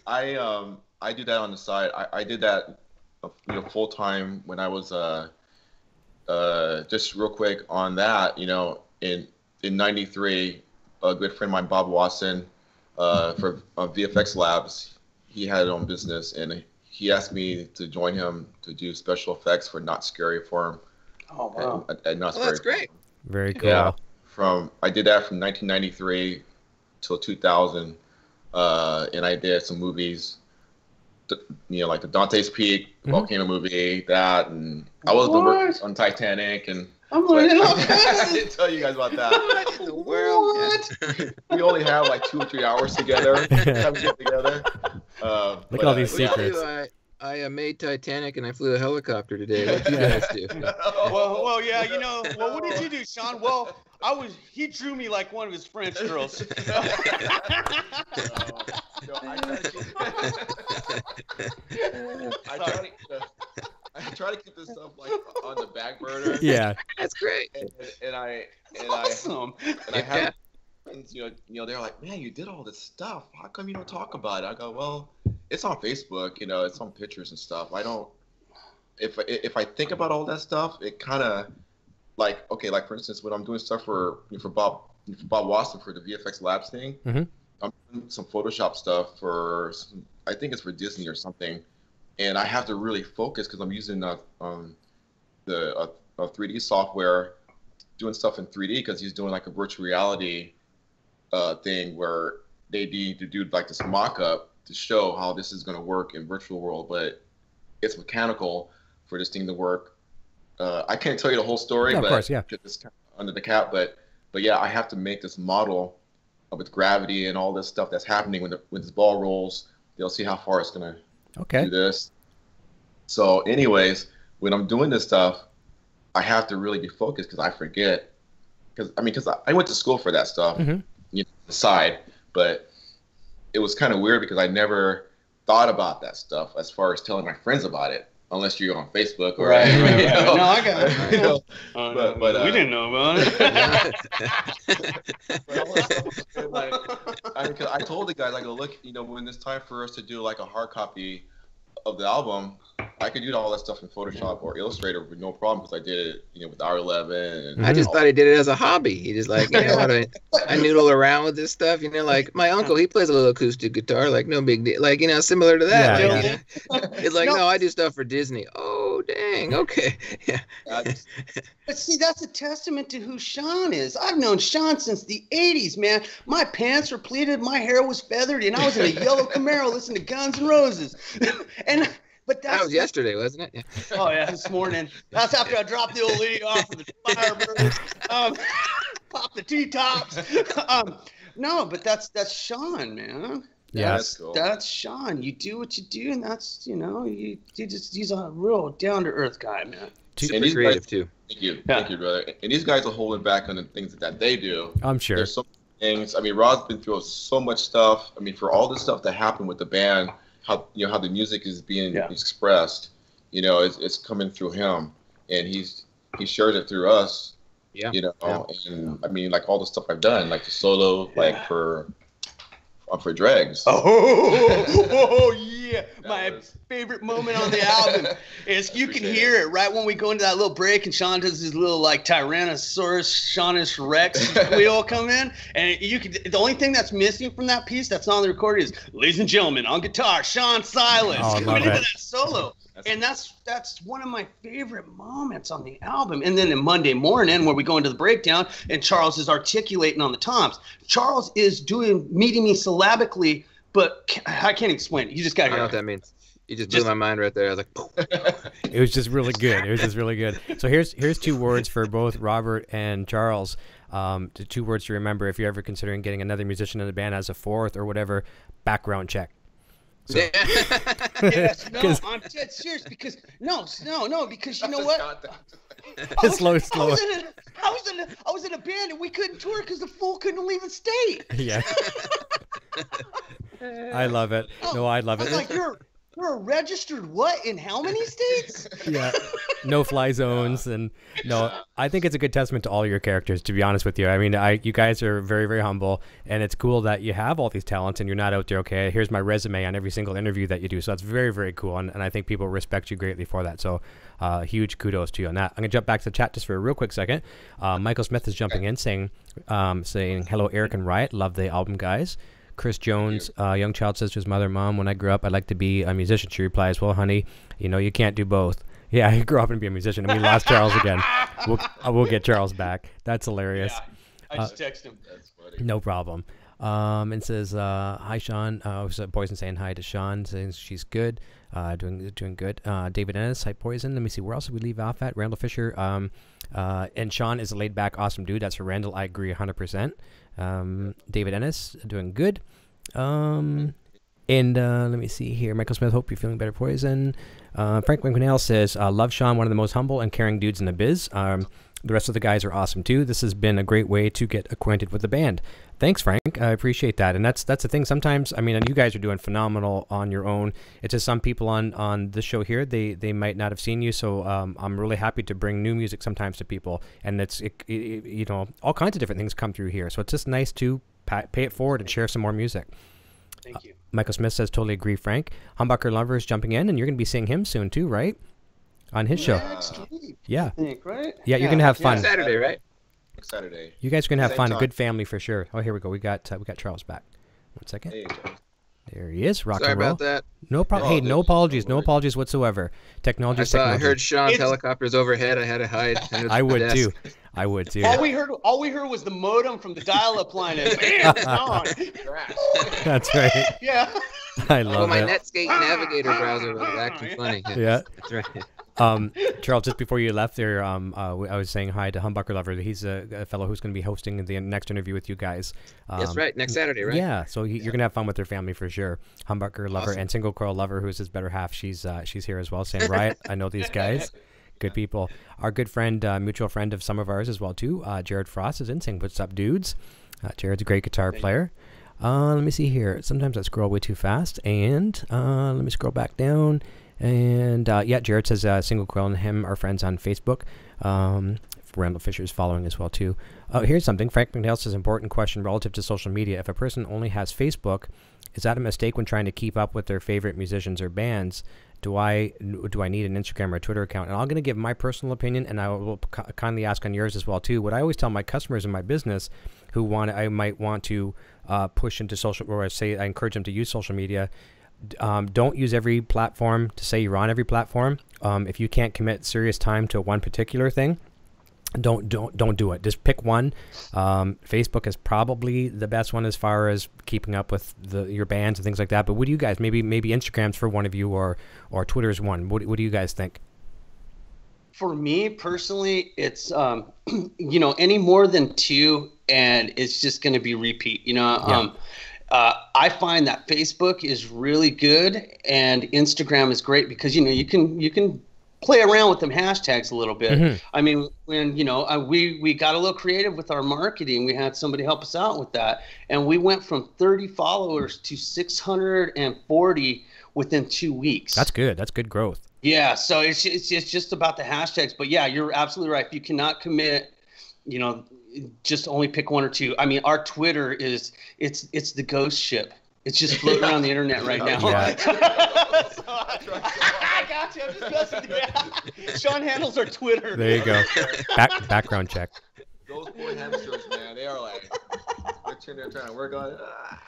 I do that on the side. I did that, full time when I was just real quick on that. In '93, a good friend of mine, Bob Watson, for VFX Labs, he had his own business, and he asked me to join him to do special effects for Not Scary for him. Oh wow! At Not Scary. That's great. Very cool. Yeah, I did that from 1993 till 2000, and I did some movies. Like the Dante's Peak volcano movie, that, and I was on Titanic, and I didn't tell you guys about that. What in the world? What? We only have like 2 or 3 hours together. Together. Look at all these secrets. I made Titanic and I flew a helicopter today. What did you guys do? Well, yeah, well, what did you do, Sean? Well, he drew me like one of his French girls. try to keep this stuff like on the back burner. Yeah, That's great. And I Awesome. I have friends, they're like, man, you did all this stuff. How come you don't talk about it? I go, well, it's on Facebook. It's on pictures and stuff. I don't. If I think about all that stuff, it kind of like, okay, like for instance, when I'm doing stuff for Bob Watson for the VFX Labs thing, mm-hmm. I'm doing some Photoshop stuff I think it's for Disney or something, and I have to really focus because I'm using the 3D software, doing stuff in 3D because he's doing like a virtual reality thing where they need to do like this mock-up to show how this is going to work in virtual world, but it's mechanical for this thing to work. I can't tell you the whole story, but of course, yeah. It's kind of under the cap. But yeah, I have to make this model with gravity and all this stuff that's happening when this ball rolls. They'll see how far it's gonna do this. So, anyways, when I'm doing this stuff, I have to really be focused because I forget. Because I went to school for that stuff, mm-hmm. Aside, but it was kind of weird because I never thought about that stuff as far as telling my friends about it. Unless you're on Facebook, or right. No, I got it. But we didn't know about it. I told the guys, I go, look, when it's time for us to do like a hard copy of the album, I could do all that stuff in Photoshop or Illustrator with no problem because I did it, with R11. And I just thought he did it as a hobby. He just like, I noodle around with this stuff. Like my uncle, he plays a little acoustic guitar, like no big deal. Like, similar to that. Yeah, It's like, no, I do stuff for Disney. Oh, dang. Okay. Yeah. But see, that's a testament to who Sean is. I've known Sean since the 80s, man. My pants were pleated, my hair was feathered, and I was in a yellow Camaro listening to Guns N' Roses. But that was yesterday, wasn't it? Yeah. Oh yeah, this morning. That's after I dropped the old lady off of the Firebird, pop the T-tops. No, but that's Sean, man. Yeah, that's cool. That's Sean. You do what you do, and that's he's a real down to earth guy, man. Super creative too. Thank you, brother. And these guys are holding back on the things that they do. I'm sure. There's so many things. Rod's been through so much stuff. For all the stuff that happened with the band. How the music is being expressed, it's coming through him, and he shares it through us. Yeah. And like all the stuff I've done, like the solo, like for Dregs. Oh yeah! My favorite moment on the album is you can hear it right when we go into that little break, and Sean does his little like Tyrannosaurus Shaunus Rex wheel come in, and the only thing that's missing from that piece that's on the recording is, ladies and gentlemen, on guitar, Sean Silas coming into that solo. And that's one of my favorite moments on the album. And then in Monday Morning, where we go into the breakdown, and Charles is articulating on the toms. Charles is meeting me syllabically, but I can't explain it. You just got to hear it. I know what that means. You just blew my mind right there. I was like, it was just really good. So here's 2 words for both Robert and Charles. 2 words to remember if you're ever considering getting another musician in the band as a 4th or whatever. Background check. So. Yes, no, I'm dead serious because because you know what? Slow. I was in a band and we couldn't tour because the fool couldn't leave the state. Yeah. I love it. No, I love it. Like you're a registered what in how many states? Yeah. No fly zones. And no, I think it's a good testament to all your characters, to be honest with you. You guys are very, very humble, and it's cool that you have all these talents and you're not out there, okay, here's my resume on every single interview that you do. So that's very, very cool. And I think people respect you greatly for that. So huge kudos to you on that. I'm going to jump back to the chat just for a real quick second. Michael Smith is jumping in saying, hello, Eric and Ryatt. Love the album, guys. Chris Jones, young child says to his mother, Mom, when I grew up, I'd like to be a musician. She replies, well, honey, you can't do both. Yeah, I grew up and be a musician, and we lost Charles again. We'll get Charles back. That's hilarious. Yeah, I just text him. That's funny. No problem. And says, hi, Sean. Poison saying hi to Sean, saying she's good, doing good. David Ennis, hi, Poison. Let me see, where else did we leave off at? Randall Fisher. And Sean is a laid-back, awesome dude. That's for Randall. I agree 100%. David Ennis, doing good. And let me see here. Michael Smith, hope you're feeling better, Poison. Frank McNeil says, love Sean, one of the most humble and caring dudes in the biz. The rest of the guys are awesome too. This has been a great way to get acquainted with the band. Thanks, Frank. I appreciate that. And that's the thing. Sometimes, I mean, you guys are doing phenomenal on your own. It's just some people on the show here, they might not have seen you. So I'm really happy to bring new music sometimes to people. And you know, all kinds of different things come through here. So it's just nice to pay it forward and share some more music. Thank you. Michael Smith says, totally agree, Frank. Humbucker Lover is jumping in, and you're going to be seeing him soon too, right? On his show. Next week, yeah. I think, right? Yeah, you're going to have fun. Saturday, right? Saturday. You guys are going to have fun. Time. A good family for sure. Oh, here we go. We got Charles back. 1 second. Hey, There he is. Rock Sorry and roll. about that. No problem. Hey, no apologies. No apologies whatsoever. Technology is technology. I heard Sean's helicopters overhead. I had to hide. I would too. I would too. All we heard was the modem from the dial-up line. And bam, it's on. That's right. Yeah. I love well, my it. Netscape Navigator browser was acting funny. Yeah. That's right. Charles, just before you left there, I was saying hi to Humbucker Lover. He's a fellow who's going to be hosting the next interview with you guys. That's right. Next Saturday, right? Yeah, so you're going to have fun with their family for sure. Humbucker Lover Awesome. and Single Coil Lover, who's his better half. She's here as well. Saying, Ryatt, I know these guys. Good people. Our good friend, mutual friend of some of ours as well too, Jared Frost is in saying, what's up, dudes? Jared's a great guitar player. Let me see here. Sometimes I scroll way too fast. And let me scroll back down. And yeah, Jared says Single Coil and him are friends on Facebook. Randall Fisher is following as well too. Here's something. Frank McNeil says, important question relative to social media. If a person only has Facebook, is that a mistake when trying to keep up with their favorite musicians or bands? Do I need an Instagram or a Twitter account? And I'm going to give my personal opinion, and I will kindly ask on yours as well too. What I always tell my customers in my business who I might want to push into social, or I encourage them to use social media. Don't use every platform to say you're on every platform. If you can't commit serious time to one particular thing, don't do it. Just pick one. Facebook is probably the best one as far as keeping up with your bands and things like that. But what do you guys? Maybe Instagram's for one of you, or Twitter's one. What do you guys think? For me personally, it's you know, any more than two, and it's just going to be repeat. You know, yeah. I find that Facebook is really good, and Instagram is great because you know you can play around with them hashtags a little bit. Mm-hmm. I mean, when you know we got a little creative with our marketing, we had somebody help us out with that, and we went from 30 followers to 640 within 2 weeks. That's good. That's good growth. Yeah, so it's just about the hashtags, but yeah, you're absolutely right. If you cannot commit, you know, just only pick one or two. I mean, our Twitter it's the ghost ship. It's just floating around the internet right now. Yeah. I got you. I'm just messing with you. Sean handles our Twitter. There you go. Background check. Those poor hamsters, man, they are like, they're trying to work on it.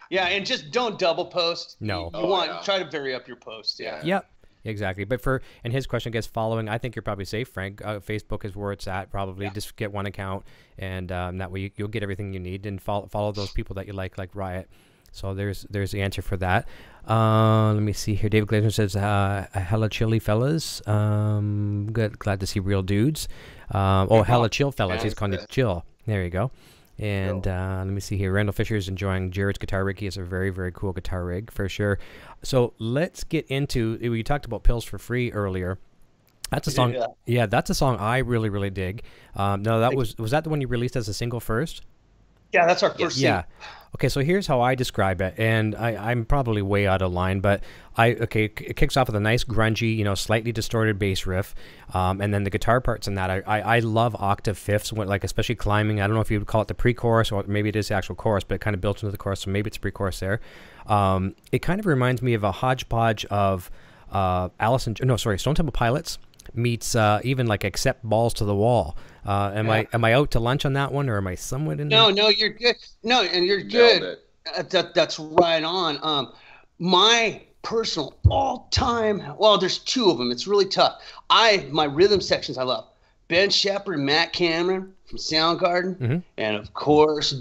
Yeah, and just don't double post. No. You try to vary up your post. Yeah. Yep. Exactly. But and his question gets following, I think you're probably safe, Frank. Facebook is where it's at. Probably just get one account, and that way you'll get everything you need, and follow those people that you like Ryatt. So there's the answer for that. Let me see here. David Glazer says, hella chilly fellas. Good. Glad to see real dudes. Hella chill fellas. He's calling it chill. There you go. And let me see here. Randall Fisher is enjoying Jared's guitar rig. He has a very, very cool guitar rig for sure. So let's get into. We talked about Pills for Free earlier. That's a song. Yeah, that's a song I really, really dig. No, that was that the one you released as a single first? Yeah, that's our first single. Yeah. Okay, so here's how I describe it, and I'm probably way out of line, but it kicks off with a nice grungy, slightly distorted bass riff, and then the guitar parts in that, I love octave fifths, like especially climbing. I don't know if you would call it the pre-chorus, or maybe it is the actual chorus, but it kind of built into the chorus, so maybe it's pre-chorus there. It kind of reminds me of a hodgepodge of Stone Temple Pilots meets even like Accept Balls to the Wall. Am I out to lunch on that one, or am I somewhat in there? No, you're good. No, and you're good. That's right on. My personal all-time, well, there's two of them. It's really tough. My rhythm sections I love. Ben Shepherd and Matt Cameron from Soundgarden, and of course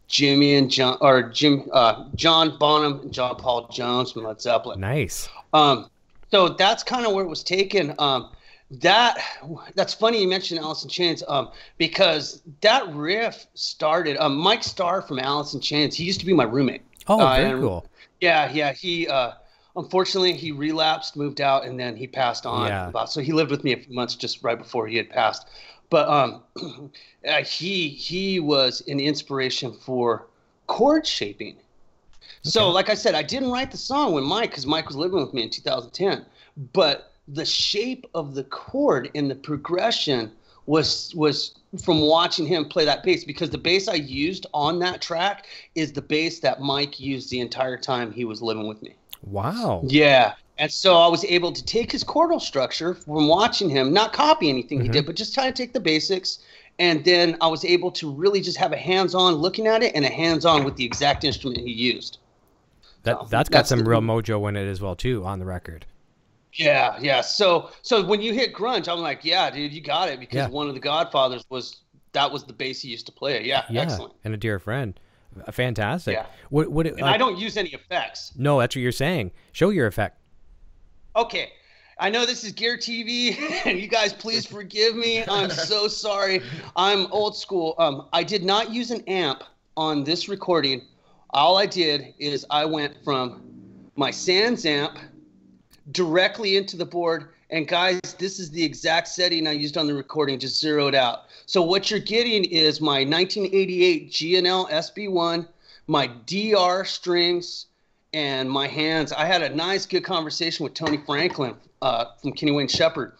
Jimmy and John Bonham and John Paul Jones from Led Zeppelin. Nice. So that's kind of where it was taken. That's funny you mentioned Alice in Chains, because that riff started. Mike Starr from Alice in Chains, he used to be my roommate. Oh, very cool. Yeah. He unfortunately he relapsed, moved out, and then he passed on. Yeah. So he lived with me a few months just right before he had passed. But he was an inspiration for chord shaping. So, like I said, I didn't write the song because Mike was living with me in 2010. But the shape of the chord and the progression was from watching him play that bass, because the bass I used on that track is the bass that Mike used the entire time he was living with me. Wow. Yeah. And so I was able to take his chordal structure from watching him, not copy anything he did, but just try to take the basics. And then I was able to really just have a hands-on looking at it and a hands-on with the exact instrument he used. That's got some real mojo in it as well too, on the record. Yeah. So when you hit grunge, I'm like, yeah, dude, you got it, because one of the Godfathers was the bass he used to play. Yeah, excellent. And a dear friend. Fantastic. Yeah. And I don't use any effects. No, that's what you're saying. Show your effect. Okay. I know this is Gear TV, and you guys please forgive me. I'm so sorry. I'm old school. I did not use an amp on this recording. All I did is I went from my Sans amp directly into the board. And guys, this is the exact setting I used on the recording, just zeroed out. So what you're getting is my 1988 G&L SB1, my DR strings, and my hands. I had a nice, good conversation with Tony Franklin from Kenny Wayne Shepherd,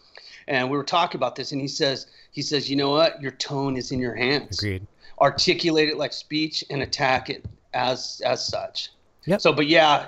and we were talking about this. And he says, you know what? Your tone is in your hands. Agreed. Articulate it like speech and attack it as such. Yep. So, but yeah,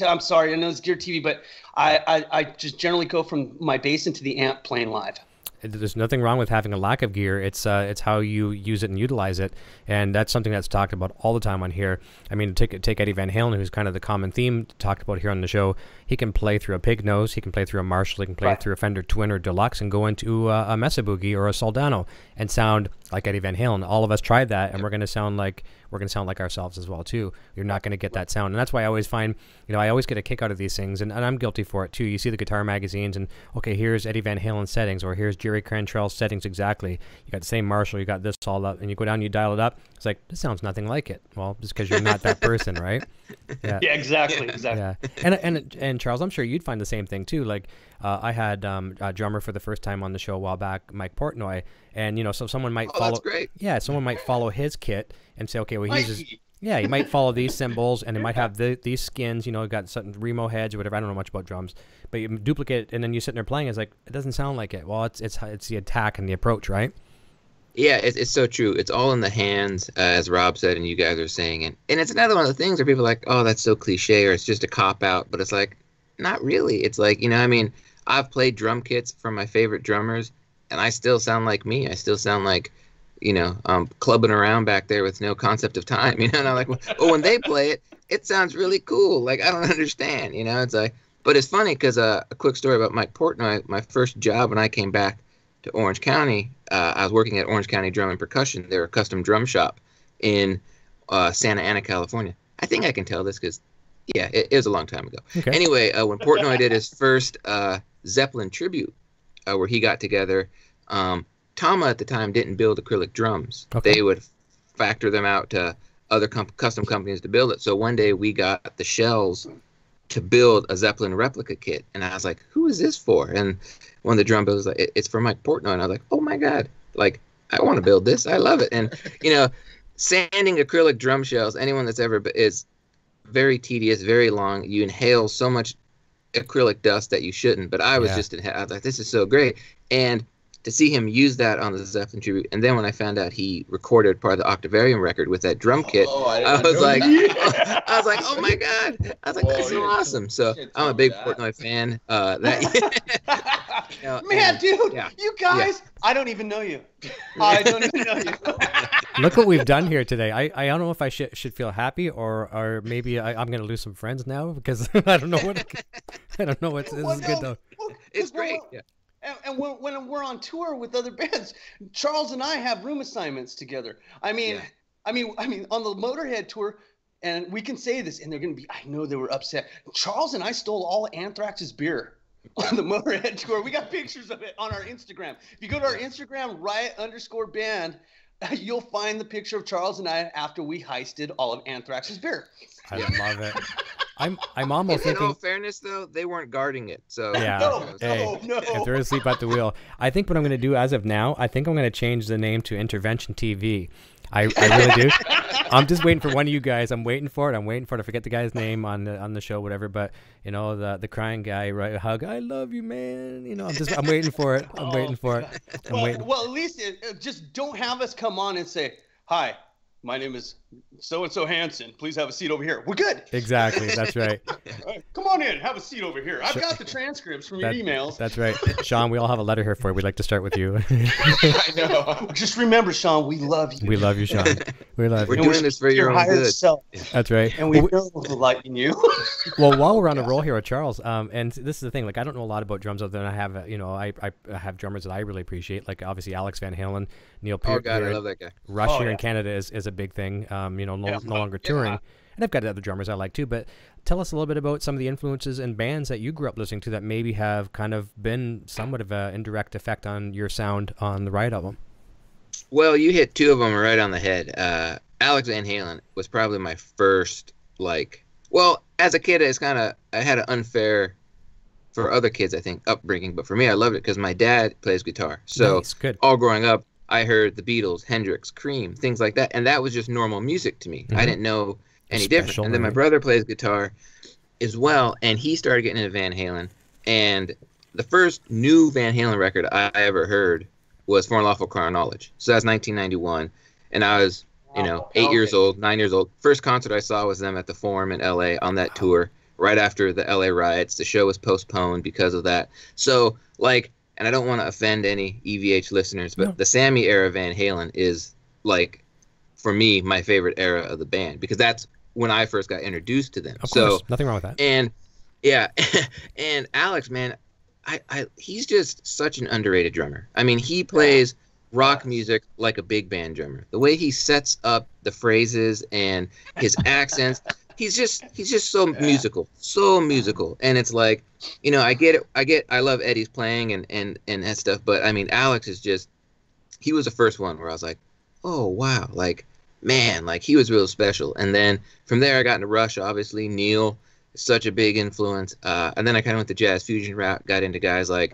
I'm sorry. I know it's Gear TV, but I just generally go from my bass into the amp playing live. There's nothing wrong with having a lack of gear. It's how you use it and utilize it, and that's something that's talked about all the time on here. I mean, take Eddie Van Halen, who's kind of the common theme talked about here on the show. He can play through a pig nose, he can play through a Marshall, he can play through a Fender Twin or Deluxe, and go into a Mesa Boogie or a Soldano and sound like Eddie Van Halen. All of us tried that, and we're going to sound like ourselves as well too. You're not going to get that sound, and that's why I always find, I always get a kick out of these things, and I'm guilty for it too. You see the guitar magazines, and okay, here's Eddie Van Halen settings, or here's Jerry Cantrell's settings exactly. You got the same Marshall, you got this all up, and you go down, you dial it up. It's like, this sounds nothing like it. Well, just because you're not that person, right? Yeah, exactly. Yeah, and Charles, I'm sure you'd find the same thing too. Like I had a drummer for the first time on the show a while back, Mike Portnoy, and so someone might follow. That's great. Yeah, someone might follow his kit and say, okay, well, he might follow these cymbals, and it might have these skins, got certain Remo heads or whatever. I don't know much about drums, but you duplicate it, and then you sit there playing. It's like, it doesn't sound like it. Well, it's the attack and the approach, right? Yeah, it's so true. It's all in the hands, as Rob said, and you guys are saying. And it's another one of the things where people are like, oh, that's so cliche, or it's just a cop-out. But it's like, not really. It's like, I've played drum kits from my favorite drummers, and I still sound like me. I still sound like, clubbing around back there with no concept of time. And I'm like, well, when they play it, it sounds really cool. Like, I don't understand. It's like, but it's funny because a quick story about Mike Portnoy. My first job when I came back to Orange County, I was working at Orange County Drum and Percussion. They're a custom drum shop in Santa Ana, California. I think I can tell this because, yeah, it was a long time ago. Okay. Anyway, when Portnoy did his first Zeppelin tribute, where he got together, Tama at the time didn't build acrylic drums. Okay. They would factor them out to other custom companies to build it. So one day we got the shells to build a Zeppelin replica kit, and I was like, who is this for? And one of the drum builders was like, it's for Mike Portnoy. And I was like, oh my God, like, I want to build this. I love it. And sanding acrylic drum shells, anyone that's ever, is very tedious, very long. You inhale so much acrylic dust that you shouldn't, but I was I was like, this is so great. And to see him use that on the Zeppelin tribute, and then when I found out he recorded part of the Octavarium record with that drum kit, I was like, oh my God! I was like, that's so awesome. So I'm a big Portnoy fan. Man, dude, you guys, I don't even know you. I don't even know you. Look what we've done here today. I don't know if I should feel happy or maybe I'm going to lose some friends now because I don't know what. I don't know what. This is good though. It's great. Yeah. And when we're on tour with other bands, Charles and I have room assignments together. I mean, on the Motorhead tour, and we can say this, and they're going to be, I know they were upset. Charles and I stole all Anthrax's beer on the Motorhead tour. We got pictures of it on our Instagram. If you go to our Instagram, Ryatt_band, you'll find the picture of Charles and I after we heisted all of Anthrax's beer. I love it. I'm almost In thinking. all fairness, though, they weren't guarding it. So Yeah. No, Hey, no. if they're asleep at the wheel, I think what I'm going to do as of now, I think I'm going to change the name to Intervention TV. I really do. I'm just waiting for one of you guys. I'm waiting for it. I forget the guy's name on the show, whatever. But you know, the crying guy, right? Hug. I love you, man. You know, I'm waiting for it. I'm waiting for it. I'm waiting. Well, at least just don't have us come on and say, "Hi, my name is so-and-so Hansen. Please have a seat over here." We're good. Exactly. That's right. All right, come on in. Have a seat over here. I've got the transcripts from your emails. That's right. Sean, we all have a letter here for you. We'd like to start with you. I know. Just remember, Sean, we love you. We love you, Sean. We love we're you. doing this for your own higher good. self. That's right. And we know we're liking you. Well, while we're on a roll here with Charles, and this is the thing, like I don't know a lot about drums other than I have, I have drummers that I really appreciate, like obviously Alex Van Halen, Neil Peart. Oh God, I love that guy. Rush here in Canada is a big thing, no longer touring. Yeah. And I've got other drummers I like too, but tell us a little bit about some of the influences and bands that you grew up listening to that maybe have kind of been somewhat of an indirect effect on your sound on the Ryatt album. Well, you hit two of them right on the head. Alex Van Halen was probably my first, as a kid, I had an unfair, for other kids, I think, upbringing. But for me, I loved it because my dad plays guitar. So Nice, good. all growing up, I heard the Beatles, Hendrix, Cream, things like that. And that was just normal music to me. Mm-hmm. I didn't know any Special, different. And then my right. brother plays guitar as well, and he started getting into Van Halen. And the first new Van Halen record I ever heard was For Unlawful Carnal Knowledge. So that's 1991. And I was, 8 years old, 9 years old. First concert I saw was them at the Forum in L.A. on that tour, right after the L.A. riots. The show was postponed because of that. So, and I don't want to offend any EVH listeners, but the Sammy era Van Halen is, for me, my favorite era of the band, because that's when I first got introduced to them. Of course, nothing wrong with that. And, yeah, and Alex, man, he's just such an underrated drummer. I mean, he plays rock music like a big band drummer. The way he sets up the phrases and his accents, he's just so musical. And it's like, I get it. I love Eddie's playing and that stuff, but I mean, Alex is just, he was the first one where I was like, oh wow, man, he was real special. And then from there I got into Rush, obviously. Neil is such a big influence. And then I kind of went the jazz fusion route, got into guys like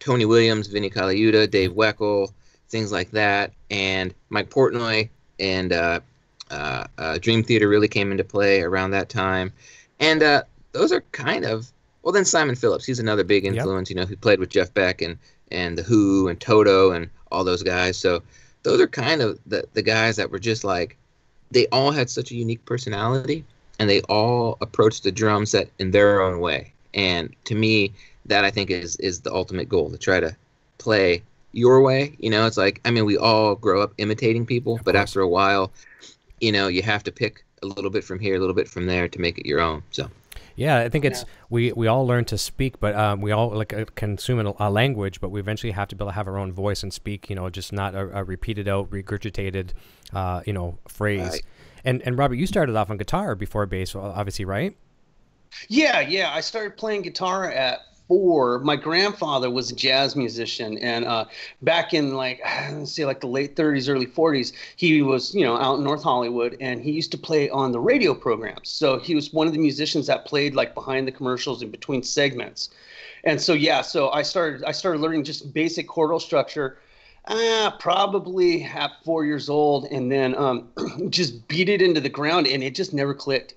Tony Williams, Vinnie Colaiuta, Dave Weckl, things like that. And Mike Portnoy and Dream Theater really came into play around that time. And those are kind of, well, then Simon Phillips, he's another big influence, who played with Jeff Beck and The Who and Toto and all those guys. So those are kind of the guys that were just they all had such a unique personality, and they all approached the drum set in their own way. And to me, that I think is the ultimate goal, to try to play your way. It's we all grow up imitating people, but after a while, you have to pick a little bit from here, a little bit from there to make it your own. So. Yeah, I think it's we all learn to speak, but we all consume a language, but we eventually have to be able to have our own voice and speak. Just not a repeated out, regurgitated, phrase. Right. And Robert, you started off on guitar before bass, obviously, right? Yeah. I started playing guitar at 4. My grandfather was a jazz musician, and back in the late 30s, early 40s, he was out in North Hollywood, and he used to play on the radio programs. So he was one of the musicians that played behind the commercials in between segments. And so I started learning just basic chordal structure. Probably at 4 years old, and then just beat it into the ground, and it just never clicked.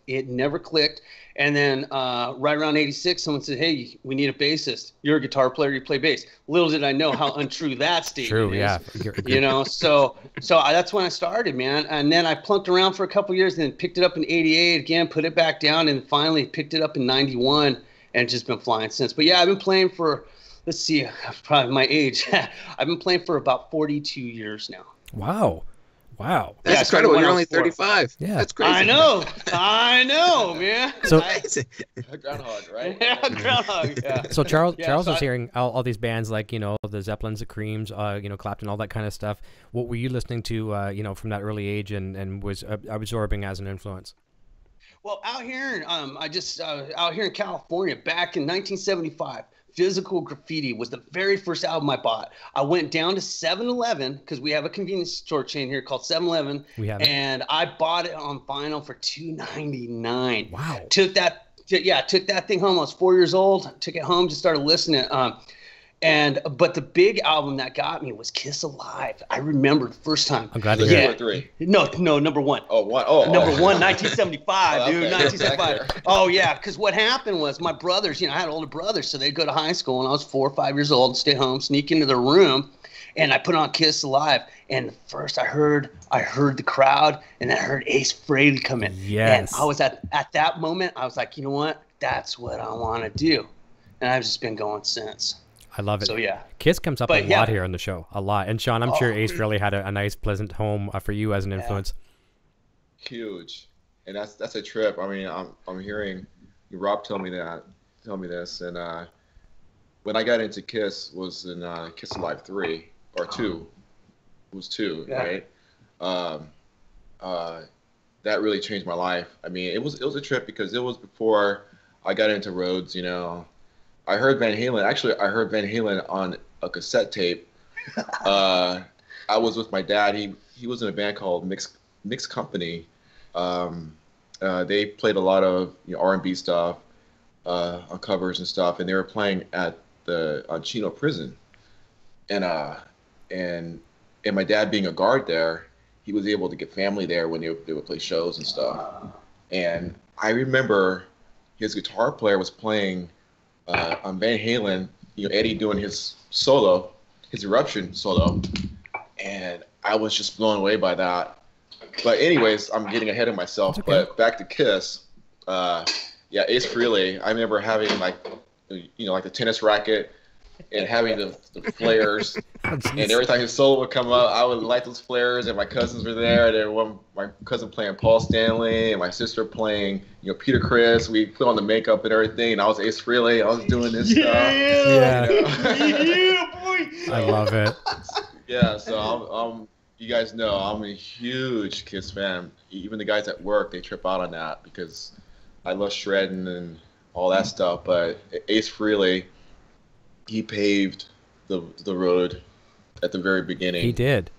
And then right around 86, someone said, "Hey, we need a bassist. You're a guitar player. You play bass." Little did I know how untrue that statement is. Yeah. So that's when I started, man. And then I plunked around for a couple years, and then picked it up in 88 again, put it back down, and finally picked it up in 91, and just been flying since. But yeah, I've been playing for, let's see, probably my age. I've been playing for about 42 years now. Wow. That's incredible. You're only 35. Yeah. That's crazy. I know, man. So Groundhog, right? Yeah, groundhog. Yeah. So Charles so was hearing all these bands like the Zeppelins, the Creams, Clapton, all that kind of stuff. What were you listening to, from that early age and was absorbing as an influence? Well, out here, out here in California, back in 1975. Physical Graffiti was the very first album I bought. I went down to 7-Eleven, because we have a convenience store chain here called 7-Eleven. We have it. And I bought it on vinyl for $2.99. Wow. Took that took that thing home. I was 4 years old. Took it home, just started listening. But the big album that got me was Kiss Alive. I remember the first time. I'm glad to hear it. 2 or 3? No, number 1. Oh, 1. Oh, number 1, 1975, okay. dude. 1975. Oh yeah, because what happened was my brothers, I had older brothers, so they'd go to high school, and I was 4 or 5 years old, stay home, sneak into their room, and I put on Kiss Alive. And first I heard the crowd, and then I heard Ace Frehley come in. Yes. And I was at that moment, I was like, you know what? That's what I want to do. And I've just been going since. I love it. So yeah, Kiss comes up a lot here on the show, a lot. And Sean, I'm sure Ace really had a nice, pleasant home for you as an influence. Huge, and that's a trip. I mean, I'm hearing Rob tell me this, and when I got into Kiss was in Kiss Alive 3 or 2. It was 2, right? That really changed my life. I mean, it was a trip because it was before I got into Rhodes, I heard Van Halen. Actually, I heard Van Halen on a cassette tape. I was with my dad. He was in a band called Mixed Company. They played a lot of R&B stuff on covers and stuff, and they were playing at on Chino Prison. And my dad being a guard there, he was able to get family there when they would play shows and stuff. And I remember his guitar player was playing on Van Halen, Eddie doing his solo, his Eruption solo, and I was just blown away by that. But anyways, I'm getting ahead of myself. Okay. But back to Kiss, Ace Frehley. I remember having like the tennis racket and having the flares, and every time his solo would come up, I would light those flares, and my cousins were there, and then my cousin playing Paul Stanley, and my sister playing, Peter Criss. We put on the makeup and everything, and I was Ace Frehley. I was doing this stuff. Yeah, boy. I love it. Yeah, so you guys know I'm a huge Kiss fan. Even the guys at work, they trip out on that because I love shredding and all that stuff. But Ace Frehley, he paved the road at the very beginning. He did.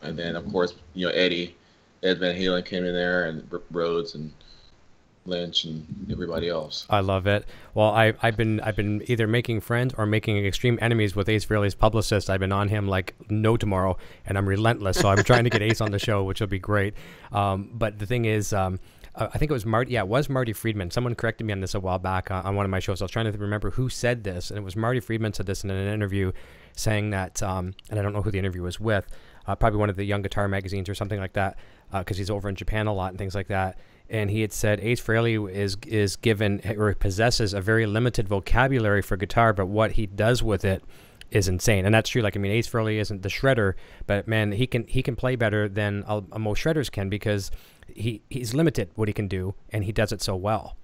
And then, of course, Ed Van Halen came in there, and Rhodes and Lynch and everybody else. I love it. Well, I've been either making friends or making extreme enemies with Ace Frehley's publicist. I've been on him like no tomorrow, and I'm relentless. So I'm trying to get Ace on the show, which will be great. But the thing is, I think it was Marty. Yeah, it was Marty Friedman. Someone corrected me on this a while back on one of my shows. I was trying to remember who said this, and it was Marty Friedman said this in an interview, saying that, and I don't know who the interview was with, probably one of the Young Guitar magazines or something like that, because he's over in Japan a lot and things like that. And he had said Ace Frehley is given or possesses a very limited vocabulary for guitar, but what he does with it is insane. And that's true. Like, I mean, Ace Frehley isn't the shredder, but man, he can play better than most shredders can because he's limited what he can do, and he does it so well.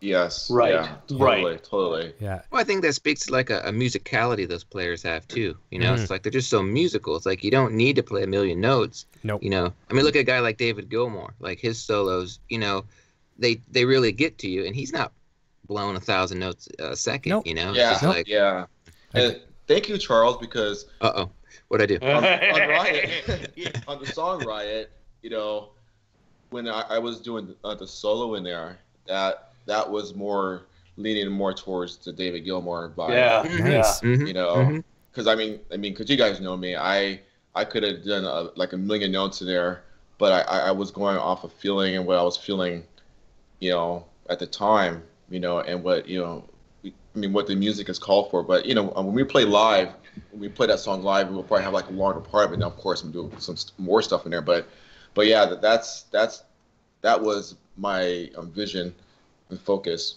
Yes. Right. Yeah, totally. Yeah. Well, I think that speaks to like a musicality those players have too. It's like they're just so musical. It's like you don't need to play a million notes. Nope. I mean, look at a guy like David Gilmour. Like his solos, they really get to you, and he's not blowing 1,000 notes a second. Nope. Yeah. And thank you, Charles, because what'd I do? On Ryatt, on the song Ryatt, when I was doing the solo in there, that was more leaning more towards the David Gilmour vibe. Yeah, nice. Because I mean, because you guys know me, I could have done a million notes in there, but I was going off of feeling and what I was feeling, at the time, and what what the music is called for. But when we play live, when we play that song live, we'll probably have like a longer part of it. Now, of course, I'm doing some more stuff in there, but yeah, that was my vision and focus.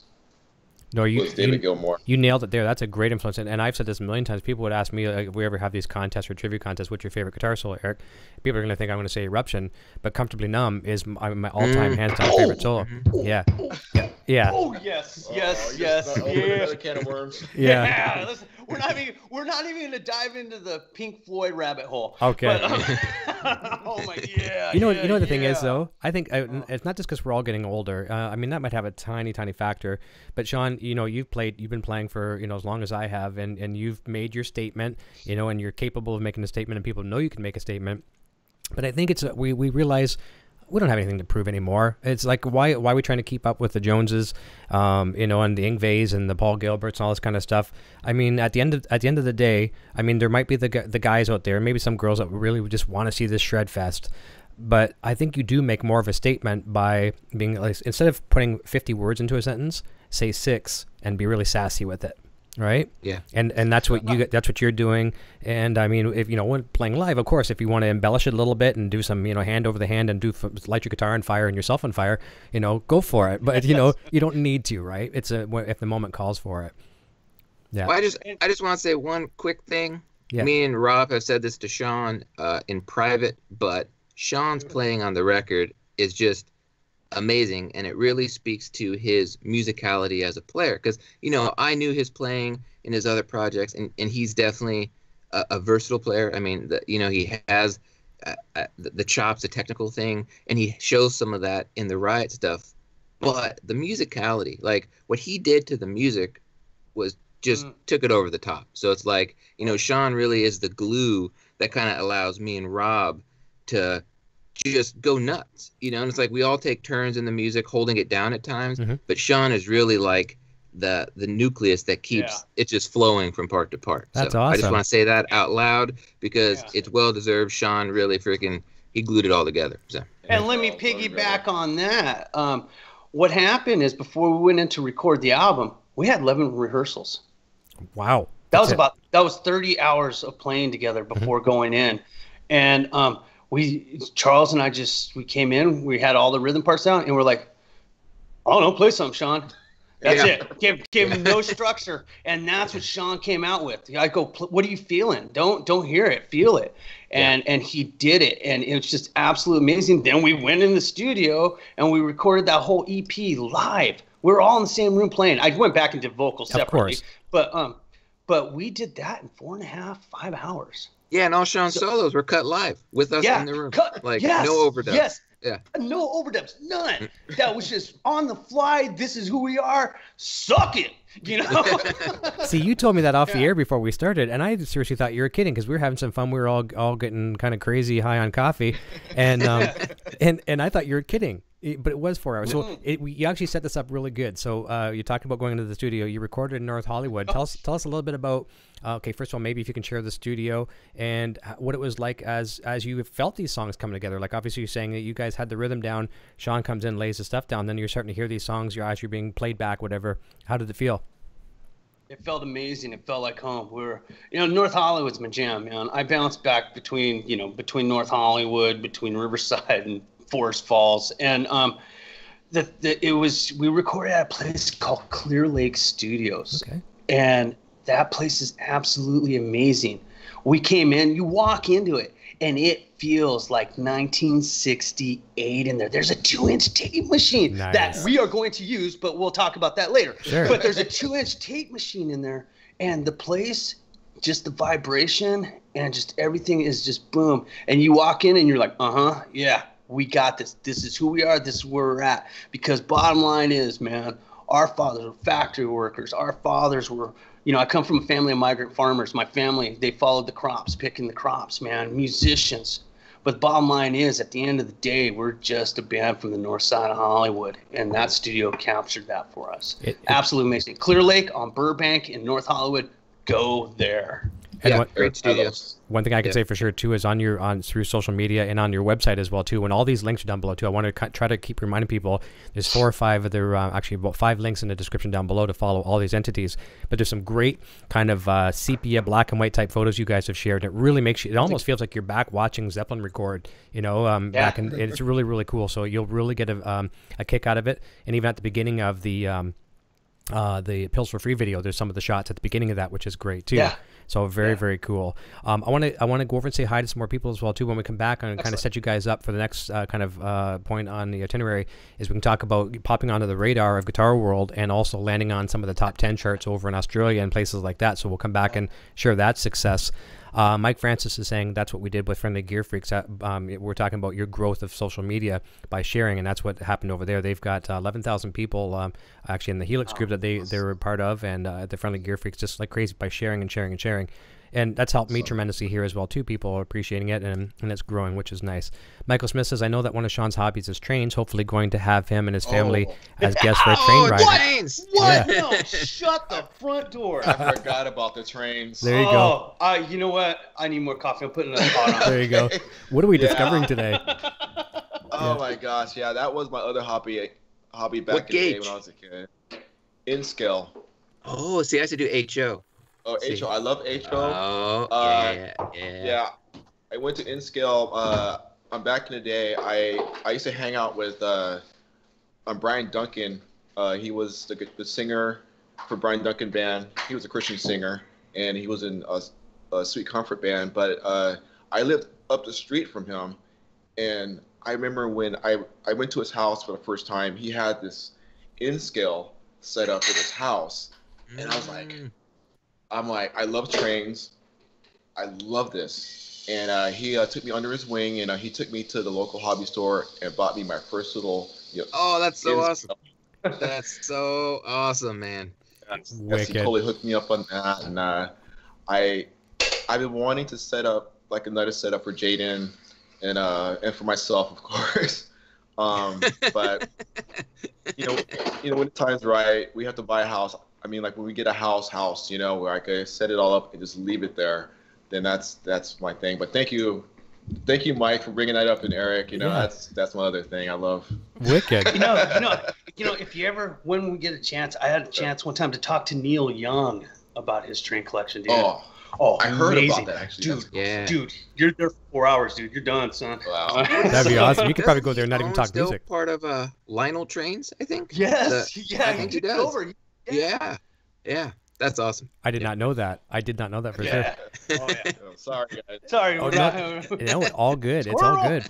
No, David Gilmour. You nailed it there. That's a great influence. And I've said this a million times. People would ask me, like, if we ever have these contests or trivia contests, what's your favorite guitar solo, Eric? People are going to think I'm going to say Eruption, but Comfortably Numb is my all-time hands-down favorite solo. Yeah. Oh, yes. Another can of worms. Yeah. Listen, we're not even going to dive into the Pink Floyd rabbit hole. Okay. But, oh my, yeah. You know what the thing is, though? I think it's not just because we're all getting older. I mean, that might have a tiny factor. But Sean, you've been playing for as long as I have, and you've made your statement, and you're capable of making a statement, and people know you can make a statement. But I think it's we realize we don't have anything to prove anymore. It's like, why are we trying to keep up with the Joneses, you know, and the Ingves and the Paul Gilberts and all this kind of stuff? I mean, at the end of the day, I mean, there might be the guys out there, maybe some girls that really just want to see this shred fest. But I think you do make more of a statement by being, like, instead of putting 50 words into a sentence, say 6 and be really sassy with it. Right. Yeah. And that's what you're doing. And I mean, if you know, when playing live, of course, if you want to embellish it a little bit and do some, you know, hand over the hand and light your guitar on fire and yourself on fire, you know, go for it. But you know, you don't need to, right? It's if the moment calls for it. Yeah. Well, I just want to say one quick thing. Yeah. Me and Rob have said this to Sean in private, but Sean's playing on the record is just amazing, and it really speaks to his musicality as a player, because you know, I knew his playing in his other projects, and he's definitely a versatile player. I mean, you know, he has the chops, the technical thing, and he shows some of that in the Ryatt stuff, but the musicality, like what he did to the music, was just took it over the top. So it's like, you know, Sean really is the glue that kind of allows me and Rob to just go nuts, you know. And it's like we all take turns in the music, holding it down at times, but Sean is really like the nucleus that keeps it just flowing from part to part. That's so awesome. I just want to say that out loud, because it's well deserved. Sean really he glued it all together. So. And let me piggyback on that. What happened is, before we went in to record the album, we had 11 rehearsals. Wow. That was 30 hours of playing together before going in. And Charles and I we came in, we had all the rhythm parts down, and we're like, oh no, play something, Sean. That's it. Gave him no structure, and that's what Sean came out with. I go, what are you feeling? Don't hear it, feel it. And he did it, and it was just absolutely amazing. Then we went in the studio and we recorded that whole EP live. We were all in the same room playing. I went back and did vocals separately, but we did that in 4.5, 5 hours. Yeah, and all Sean's solos were cut live with us in the room. No overdubs. Yes. Yeah. No overdubs. None. That was just on the fly. This is who we are. Suck it. You know? See, you told me that off the air before we started, and I seriously thought you were kidding, because we were having some fun. We were all getting kind of crazy high on coffee, and and I thought you were kidding. But it was 4 hours. So you actually set this up really good. So you're talking about going into the studio. You recorded in North Hollywood. Tell us a little bit about, okay, first of all, maybe if you can share the studio and what it was like as you felt these songs coming together. Like, obviously you're saying that you guys had the rhythm down. Sean comes in, lays the stuff down. Then you're starting to hear these songs. As you're being played back, whatever. How did it feel? It felt amazing. It felt like home. North Hollywood's my jam, man. I bounced back between North Hollywood, between Riverside and Forest Falls, and we recorded at a place called Clear Lake Studios, and that place is absolutely amazing. We came in, you walk into it, and it feels like 1968 in there. There's a 2-inch tape machine that we are going to use, but we'll talk about that later. Sure. But there's a 2-inch tape machine in there, and the place, just the vibration and just everything is just boom. And you walk in and you're like, yeah. We got this. This is who we are. This is where we're at. Because bottom line is, man, our fathers were factory workers. Our fathers were, I come from a family of migrant farmers. My family, they followed the crops, picking the crops, man, musicians. But bottom line is, at the end of the day, we're just a band from the north side of Hollywood. And that studio captured that for us. Absolutely amazing. Clear Lake on Burbank in North Hollywood. Go there. And great studios. One thing I can say for sure too is through social media and on your website as well too. And all these links are down below too. I want to try to keep reminding people. There's 4 or 5 other, actually about 5 links in the description down below to follow all these entities. But there's some great kind of sepia, black and white type photos you guys have shared. It really makes you. It almost feels like you're back watching Zeppelin record. Back, and it's really, really cool. So you'll really get a kick out of it. And even at the beginning of the Pills for Free video, there's some of the shots at the beginning of that, which is great too. Yeah. So very cool. I want to go over and say hi to some more people as well too when we come back, and kind of set you guys up for the next point on the itinerary. Is we can talk about popping onto the radar of Guitar World and also landing on some of the top 10 charts over in Australia and places like that. So we'll come back and share that success. Mike Francis is saying that's what we did with Friendly Gear Freaks. We're talking about your growth of social media by sharing, and that's what happened over there. They've got 11,000 people actually in the Helix group that they were a part of, and the Friendly Gear Freaks, just like crazy by sharing and sharing and sharing. And that's helped me tremendously here as well, too. People are appreciating it, and it's growing, which is nice. Michael Smith says, I know that one of Sean's hobbies is trains. Hopefully going to have him and his family as guests for a train ride. Trains! What? Yeah. No, shut the front door. I forgot about the trains. There you go. You know what? I need more coffee. I'm putting another pot on. There you go. What are we discovering today? Oh my gosh, yeah, that was my other hobby back What in the day gauge? when I was a kid. In scale. Oh, see, I used to do HO. Oh, See. HO. I love HO. Oh, yeah. Yeah. I went to in scale. Back in the day, I used to hang out with Brian Duncan. He was the singer for Brian Duncan band. He was a Christian singer, and he was in a Sweet Comfort band. But I lived up the street from him, and I remember when I went to his house for the first time, he had this in scale set up in his house, and I was like, I love trains, I love this, and he took me under his wing, and he took me to the local hobby store and bought me my first little. Oh, that's so awesome! scale. That's so awesome, man. Yes, he Wicked. totally hooked me up on that, and I've been wanting to set up like another setup for Jaden, and for myself, of course. But you know, when the time's right, we have to buy a house. I mean, like when we get a house, where I can set it all up and just leave it there, then that's my thing. But thank you, Mike, for bringing that up, and Eric. That's my other thing I love. Wicked. You know, if you ever, when we get a chance, I had a chance one time to talk to Neil Young about his train collection, dude. Oh, I heard amazing. about that actually. Yeah. Dude, you're there for 4 hours, dude. You're done, son. Wow. That'd be awesome. You could probably go there and not even Owen talk still music. part of Lionel Trains, I think. Yes. I think he does. Over. Yeah. That's awesome. I did not know that. I did not know that for sure. Yeah. Oh, yeah. Oh, sorry, guys. Sorry. Oh, we're not- No, all good. It's all good.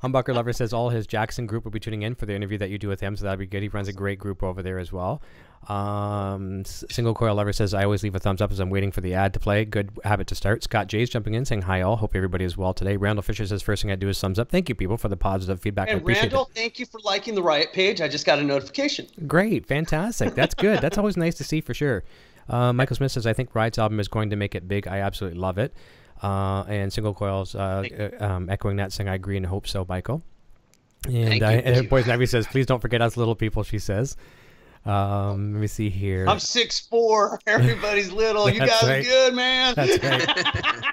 Humbucker Lover says all his Jackson group will be tuning in for the interview that you do with him, so that'd be good. He runs a great group over there as well. Single Coil Lover says, I always leave a thumbs up as I'm waiting for the ad to play. Good habit to start. Scott J's jumping in saying, hi all. Hope everybody is well today. Randall Fisher says, first thing I do is thumbs up. Thank you, people, for the positive feedback. I And appreciate Randall, it. thank you for liking the Ryatt page. I just got a notification. Great. Fantastic. That's good. That's always nice to see for sure. Michael Smith says, I think Ryatt's album is going to make it big. I absolutely love it. And Single Coils echoing that, saying, I agree and hope so, Michael. And Poison Ivy says, please don't forget us little people, she says. Let me see here. I'm 6'4". Everybody's little. You That's guys right. are good, man. That's right.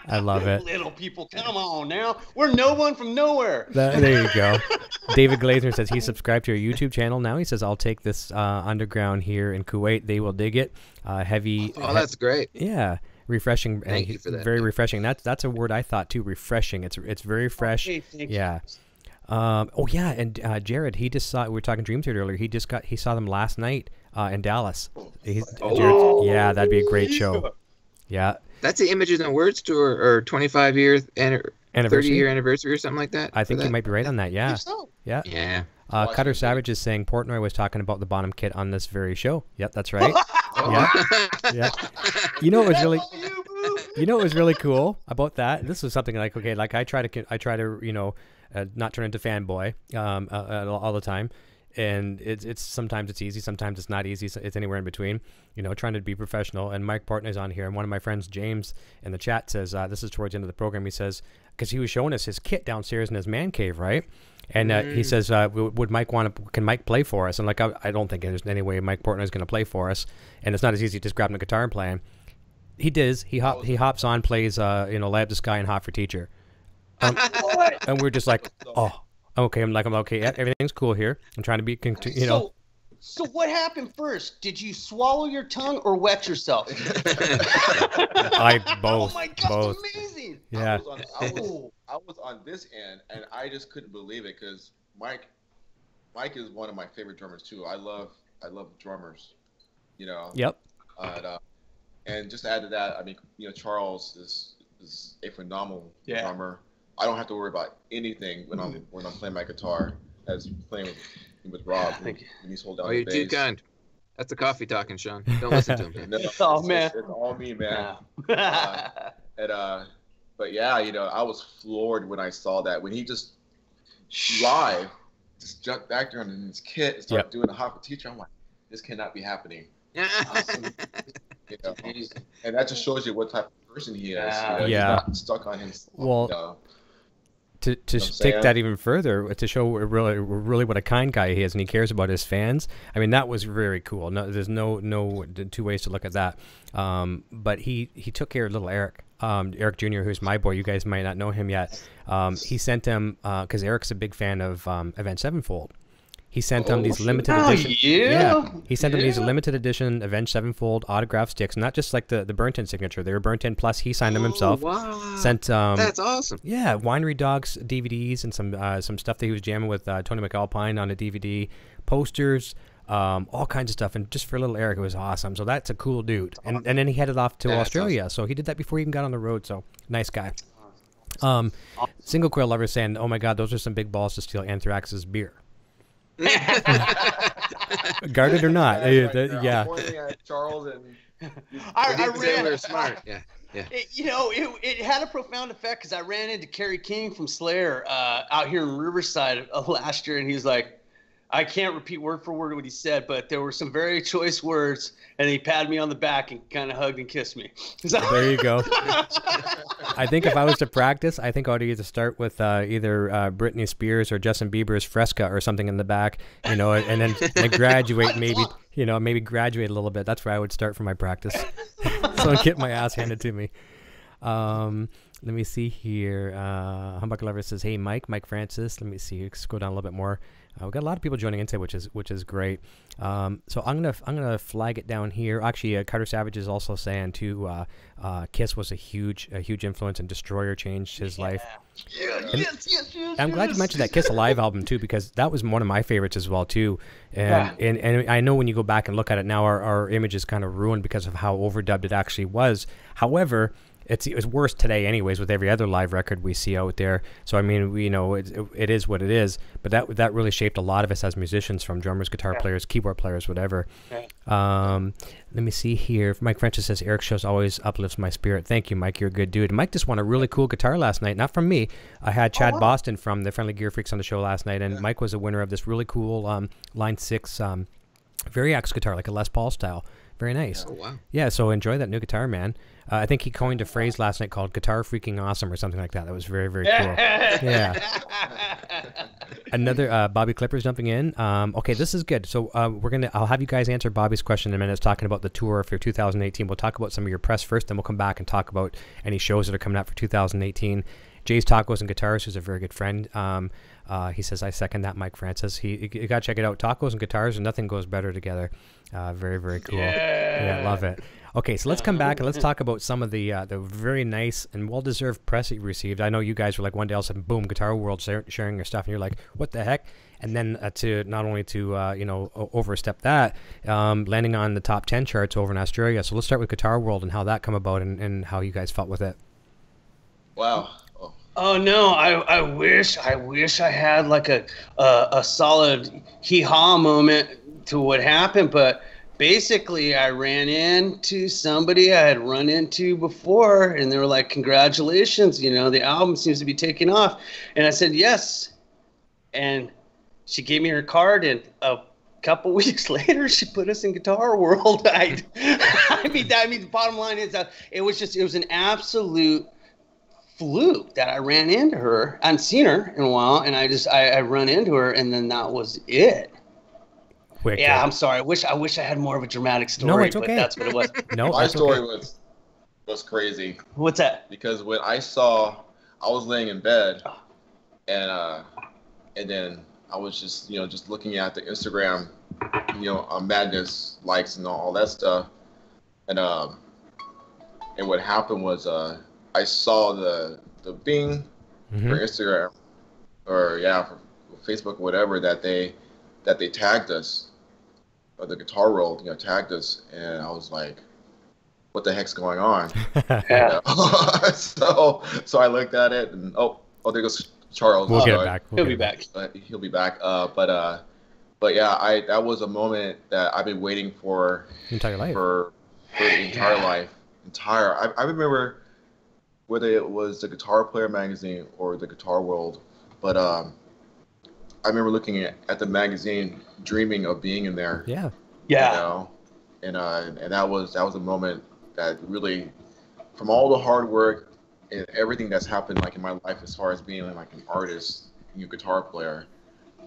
I love it. Little people, come on now. We're no one from nowhere. There you go. David Glazer says he's subscribed to your YouTube channel now. He says, I'll take this underground here in Kuwait. They will dig it. Heavy. Oh, that's great. Yeah. Refreshing. Thank you for that. Very refreshing. That's a word I thought too. Refreshing. It's very fresh. Okay, thank Yeah. And Jared, he just saw. We were talking Dream Theater earlier. He saw them last night in Dallas. Yeah, that'd be a great show. Yeah. That's the Images and Words tour, or 25-year, 30-year anniversary, or something like that. I think you might be right on that. Yeah. Yeah. Yeah. Cutter Savage is saying Portnoy was talking about the bottom kit on this very show. Yep, that's right. Yeah. You know, it was really cool about that. This was something like, okay, like I try to not turn into fanboy all the time, and it's sometimes it's easy, sometimes it's not easy. It's anywhere in between, trying to be professional. And Mike Portnoy's on here, and one of my friends, James, in the chat says, this is towards the end of the program, he says, because he was showing us his kit downstairs in his man cave, right? And he says, can Mike play for us? And like, I don't think there's any way Mike Portnoy's going to play for us, and it's not as easy just grabbing a guitar and playing. He does. He hops on, plays Light Up the Sky and Hot for Teacher. And we're just like, oh, okay. I'm okay. Everything's cool here. I'm trying to be, So what happened first? Did you swallow your tongue or wet yourself? Both. Oh my God, both. amazing. Yeah. I was on this end, and I just couldn't believe it because Mike is one of my favorite drummers too. I love drummers, Yep. And just to add to that, I mean, Charles is a phenomenal drummer. I don't have to worry about anything when I'm playing my guitar as playing with Rob. When he's holding down the bass. You're too kind. That's the coffee talking, Sean. Don't listen to him. No, man, it's all me, man. But yeah, I was floored when I saw that when he just live just jumped back there in his kit and started doing the Hot for Teacher. I'm like, this cannot be happening. Awesome. You know? And that just shows you what type of person he is. Yeah. You know, Yeah. He's not stuck on himself. Well, you know? To know what I'm take saying? that even further, to show really what a kind guy he is, and he cares about his fans. I mean, that was very cool. No, there's no two ways to look at that. But he took care of little Eric, Eric Jr., who's my boy. You guys might not know him yet. He sent him because Eric's a big fan of Avenged Sevenfold. He sent them these limited edition. He sent them these limited edition Avenged Sevenfold autograph sticks, not just like the burnt-in signature. They were burnt in. Plus, he signed them himself. Wow. Sent That's awesome. yeah, Winery Dogs DVDs and some stuff that he was jamming with Tony McAlpine on a DVD, posters, all kinds of stuff. And just for little Eric, it was awesome. So that's a cool dude. And then he headed off to That's Australia. So he did that before he even got on the road. So nice guy. Single Coil Lover saying, "Oh my God, those are some big balls to steal Anthrax's beer." Guarded or not, yeah. I'm pointing at Charles and I ran. They're smart. Yeah. It had a profound effect because I ran into Kerry King from Slayer out here in Riverside last year, and he's like, I can't repeat word for word what he said, but there were some very choice words, and he patted me on the back and kind of hugged and kissed me. There you go. I think if I was to practice, I think I would either start with either Britney Spears or Justin Bieber's Fresca or something in the back, and then graduate maybe graduate a little bit. That's where I would start for my practice. So I get my ass handed to me. Let me see here. Humbucker Lover says, "Hey Mike Francis." Let me see. Let's go down a little bit more. We've got a lot of people joining in today, which is great. So I'm gonna flag it down here. Actually, Carter Savage is also saying too. Kiss was a huge influence, and Destroyer changed his life. Yes. I'm glad you mentioned that Kiss Alive album too, because that was one of my favorites as well too. And I know when you go back and look at it now, our image is kind of ruined because of how overdubbed it actually was. However, it's worse today anyways with every other live record we see out there. So I mean, it is what it is, but that really shaped a lot of us as musicians, from drummers, guitar players, keyboard players, whatever. Let me see here. Mike Francis says, "Eric's shows always uplifts my spirit." Thank you, Mike. You're a good dude. Mike just won a really cool guitar last night, not from me. I had Chad Boston from the Friendly Gear Freaks on the show last night, and Mike was a winner of this really cool Line 6 Variax guitar, like a Les Paul style. Very nice. Oh, wow. Yeah, so enjoy that new guitar, man. I think he coined a phrase last night called "guitar freaking awesome" or something like that. That was very, very cool. Yeah. Another Bobby Clippers jumping in. Okay, this is good. So I'll have you guys answer Bobby's question in a minute. It's talking about the tour for 2018. We'll talk about some of your press first, then we'll come back and talk about any shows that are coming up for 2018. Jay's Tacos and Guitars, who's a very good friend. He says, "I second that, Mike Francis." You got to check it out. Tacos and guitars, and nothing goes better together. Very, very cool. Yeah, love it. Okay, so let's come back and let's talk about some of the very nice and well-deserved press that you received. I know you guys were like, one day all of a sudden, boom, Guitar World sharing your stuff, and you're like, what the heck? And then to not only to overstep that, landing on the top 10 charts over in Australia. So let's start with Guitar World and how that come about and how you guys felt with it. Wow. Oh no! I wish I had like a solid hee-haw moment to what happened, but basically I ran into somebody I had run into before, and they were like, "Congratulations! The album seems to be taking off." And I said, "Yes." And she gave me her card, and a couple weeks later, she put us in Guitar World. I mean, the bottom line is that it was an absolute fluke that I ran into her. I hadn't seen her in a while, and I run into her, and then that was it. Wicked. Yeah, I'm sorry. I wish I had more of a dramatic story. No, it's okay. But that's what it was. No, My that's story okay. was crazy What's that? because when I was laying in bed, and then I was just looking at the Instagram, Madness likes and all that stuff, and what happened was I saw the Bing for Instagram or for Facebook or whatever that they tagged us, or the Guitar World tagged us, and I was like, what the heck's going on? Yeah. So I looked at it, and oh there goes Charles. We'll get it back. He'll be back. He'll be back. But yeah, that was a moment that I've been waiting for Entire life. for the entire life. I remember whether it was the Guitar Player magazine or the Guitar World, but I remember looking at the magazine, dreaming of being in there. Yeah. Yeah. and that was a moment that really, from all the hard work and everything that's happened like in my life as far as being like an artist, guitar player,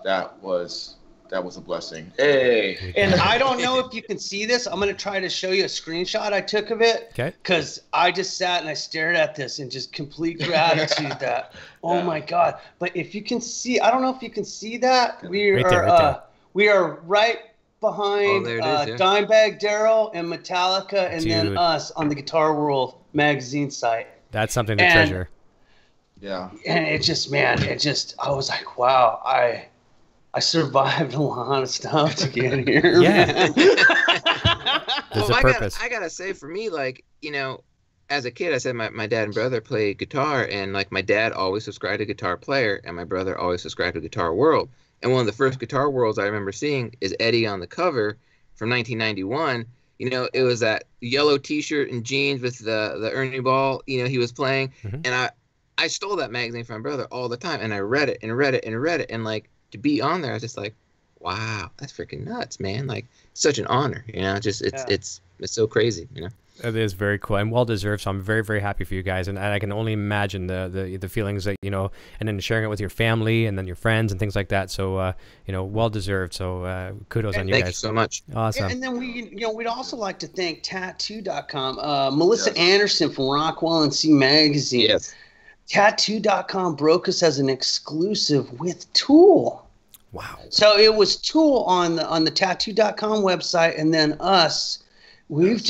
that was a blessing. Hey. And I don't know if you can see this. I'm going to try to show you a screenshot I took of it. Okay. Because I just sat and I stared at this in just complete gratitude that, oh my God. But if you can see, I don't know if you can see that. We are right behind Dimebag Darrell and Metallica, and then us on the Guitar World magazine site. That's something to treasure. Yeah. And it just, man, I was like, wow, I survived a lot of stuff to get here. Yeah. There's a purpose. I gotta say, for me, like, as a kid, I said my dad and brother played guitar, and like my dad always subscribed to Guitar Player, and my brother always subscribed to Guitar World. And one of the first Guitar Worlds I remember seeing is Eddie on the cover from 1991. It was that yellow T-shirt and jeans with the Ernie Ball. He was playing, and I stole that magazine from my brother all the time, and I read it and read it and read it, and like, to be on there, I was just like, wow, that's freaking nuts, man. Like, such an honor, it's so crazy, It is very cool and well deserved. So I'm very, very happy for you guys, and I can only imagine the feelings that and then sharing it with your family and then your friends and things like that. So well deserved. So kudos on you guys. Thank you so much. Awesome. Yeah, and then we'd also like to thank Tattoo.com, Melissa Anderson from Rockwell and C Magazine. Yes. Tattoo.com broke us as an exclusive with Tool. Wow. So it was Tool on the Tattoo.com website, and then us. We've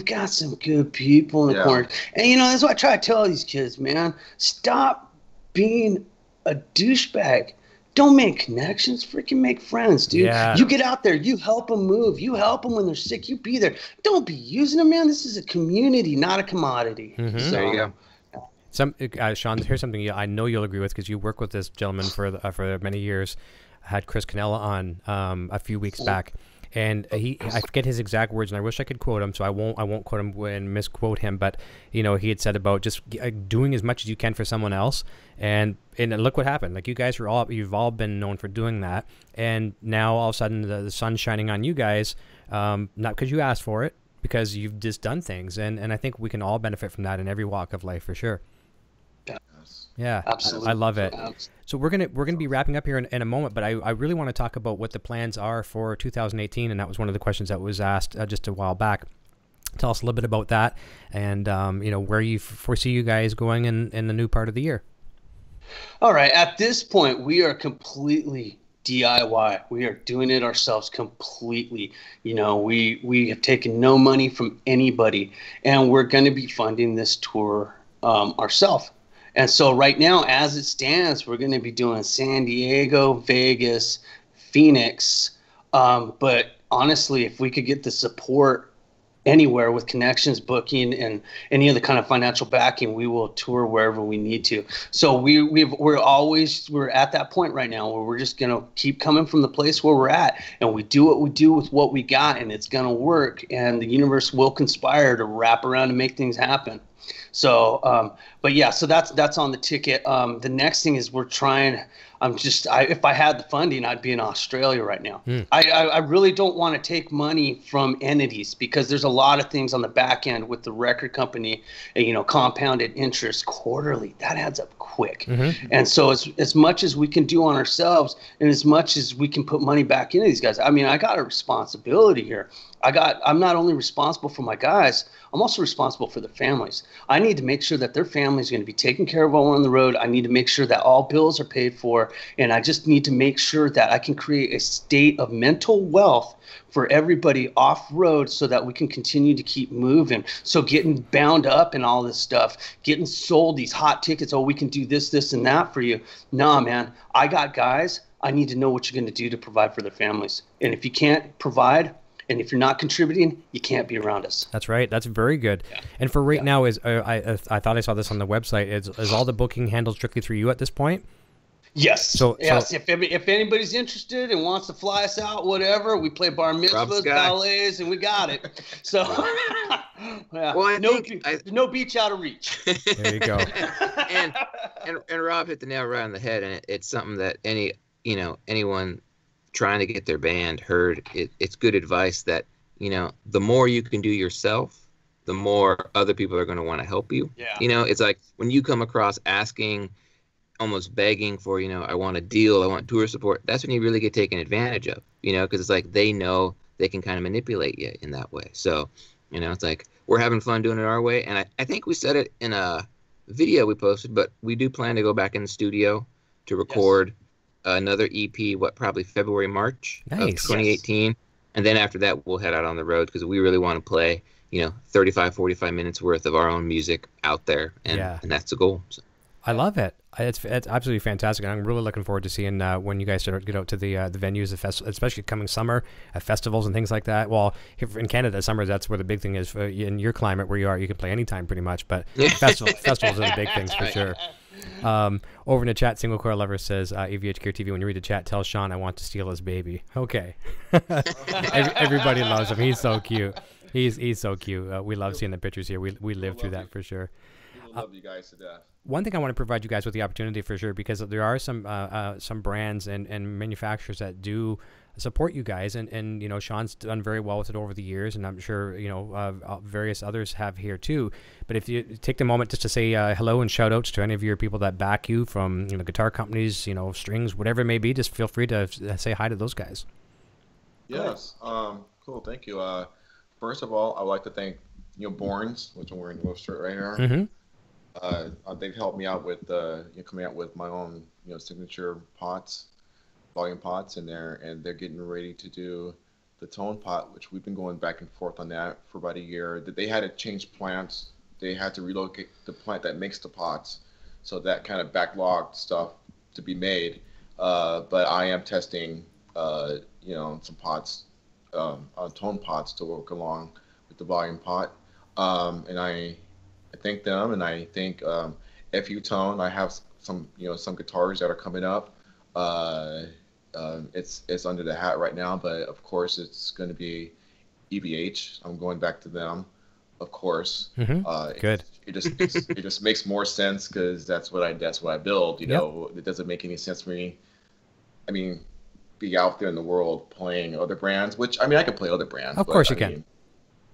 got some good people in the corner. And that's what I try to tell these kids, man. Stop being a douchebag. Don't make connections. Freaking make friends, dude. Yeah. You get out there. You help them move. You help them when they're sick. You be there. Don't be using them, man. This is a community, not a commodity. Mm-hmm. So, there you go. Sean, here's something I know you'll agree with because you worked with this gentleman for many years. I had Chris Cannella on a few weeks back, and I forget his exact words, and I wish I could quote him, so I won't quote him and misquote him. But he had said about just doing as much as you can for someone else, and look what happened. Like, you guys you've all been known for doing that, and now all of a sudden the sun's shining on you guys, not because you asked for it, because you've just done things, and I think we can all benefit from that in every walk of life for sure. Yeah, absolutely. I love it. So we're gonna be wrapping up here in a moment, but I really want to talk about what the plans are for 2018, and that was one of the questions that was asked just a while back. Tell us a little bit about that, and where you foresee you guys going in the new part of the year. All right, at this point, we are completely DIY. We are doing it ourselves completely. We have taken no money from anybody, and we're going to be funding this tour ourselves. And so right now, as it stands, we're going to be doing San Diego, Vegas, Phoenix. But honestly, if we could get the support anywhere with connections, booking, and any other kind of financial backing, we will tour wherever we need to. So we're at that point right now where we're just going to keep coming from the place where we're at, and we do what we do with what we got, and it's going to work, and the universe will conspire to wrap around and make things happen. So, but yeah, so that's on the ticket. The next thing is if I had the funding, I'd be in Australia right now. I really don't want to take money from entities because there's a lot of things on the back end with the record company, compounded interest quarterly. That adds up quick. Mm-hmm. And so as much as we can do on ourselves and as much as we can put money back into these guys, I mean, I got a responsibility here. I'm not only responsible for my guys, I'm also responsible for their families. I need to make sure that their family is going to be taken care of while we're on the road. I need to make sure that all bills are paid for. And I just need to make sure that I can create a state of mental wealth for everybody off road so that we can continue to keep moving. So getting bound up in all this stuff, getting sold these hot tickets, we can do this, and that for you. Nah, man, I got guys. I need to know what you're going to do to provide for their families. And if you can't provide, and if you're not contributing, you can't be around us. That's right. That's very good. Yeah. And for right now, I thought I saw this on the website. Is all the booking handled strictly through you at this point? Yes. So if anybody's interested and wants to fly us out, whatever, we play bar mitzvahs, ballets, and we got it. So no beach out of reach. There you go. and Rob hit the nail right on the head, and it's something that anyone trying to get their band heard. It's good advice that the more you can do yourself, the more other people are going to want to help you. Yeah. It's like when you come across asking, almost begging for, I want a deal, I want tour support, that's when you really get taken advantage of, because it's like they know they can kind of manipulate you in that way. So, it's like we're having fun doing it our way. And I think we said it in a video we posted, but we do plan to go back in the studio to record another EP, probably February, March of 2018. Yes. And then after that, we'll head out on the road because we really want to play, 35, 45 minutes worth of our own music out there. And that's the goal. So. I love it. It's absolutely fantastic. I'm really looking forward to seeing when you guys get out to the venues, especially coming summer, at festivals and things like that. Well, here in Canada, summer, that's where the big thing is. In your climate where you are, you can play anytime pretty much, but festivals are the big things for sure. Over in the chat, Single Coil Lover says, EVH Gear TV, when you read the chat, tell Sean I want to steal his baby. Okay. Everybody loves him. He's so cute. He's so cute. We love seeing the pictures here. We live through that for sure. We love you guys to death. One thing I want to provide you guys with the opportunity for sure, because there are some brands and manufacturers that do support you guys, and Sean's done very well with it over the years, and I'm sure various others have here too. But if you take the moment just to say hello and shout outs to any of your people that back you from guitar companies, strings, whatever it may be, just feel free to say hi to those guys. Yes, cool, thank you. First of all, I'd like to thank Borns, which I'm wearing the shirt right here. Mm-hmm. They've helped me out with coming out with my own signature pots, volume pots in there, and they're getting ready to do the tone pot, which we've been going back and forth on that for about a year. That they had to change plants, they had to relocate the plant that makes the pots, so that kind of backlogged stuff to be made. But I am testing some pots, tone pots to work along with the volume pot, and I thank them, and I thank FU Tone. I have some guitars that are coming up. It's under the hat right now, but of course it's going to be EVH. I'm going back to them, of course. Mm-hmm. Good. It just makes more sense because that's what I build. It doesn't make any sense for me. I mean, be out there in the world playing other brands, which I can play other brands. Of course you can.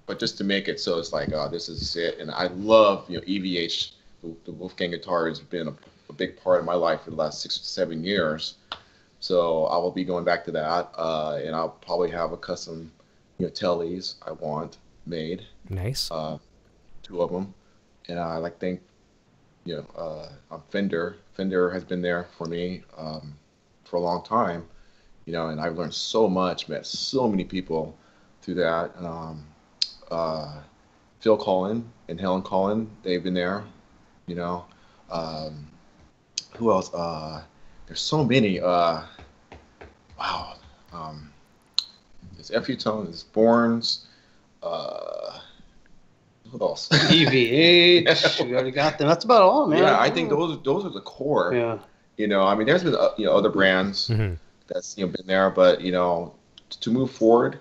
But just to make it so it's like, this is it. And I love, EVH, the Wolfgang guitar has been a big part of my life for the last 6 to 7 years. So I will be going back to that. And I'll probably have a custom, tellies I want made. Nice. 2 of them. And I like think, Fender. Fender has been there for me for a long time, and I've learned so much, met so many people through that. Phil Collin and Helen Collin, they've been there, who else? There's so many. Wow. There's FU Tone, there's Borns. Who else? EVH. We already got them. That's about all, man. Yeah, I think those are the core. Yeah. There's been other brands that's been there, but to move forward,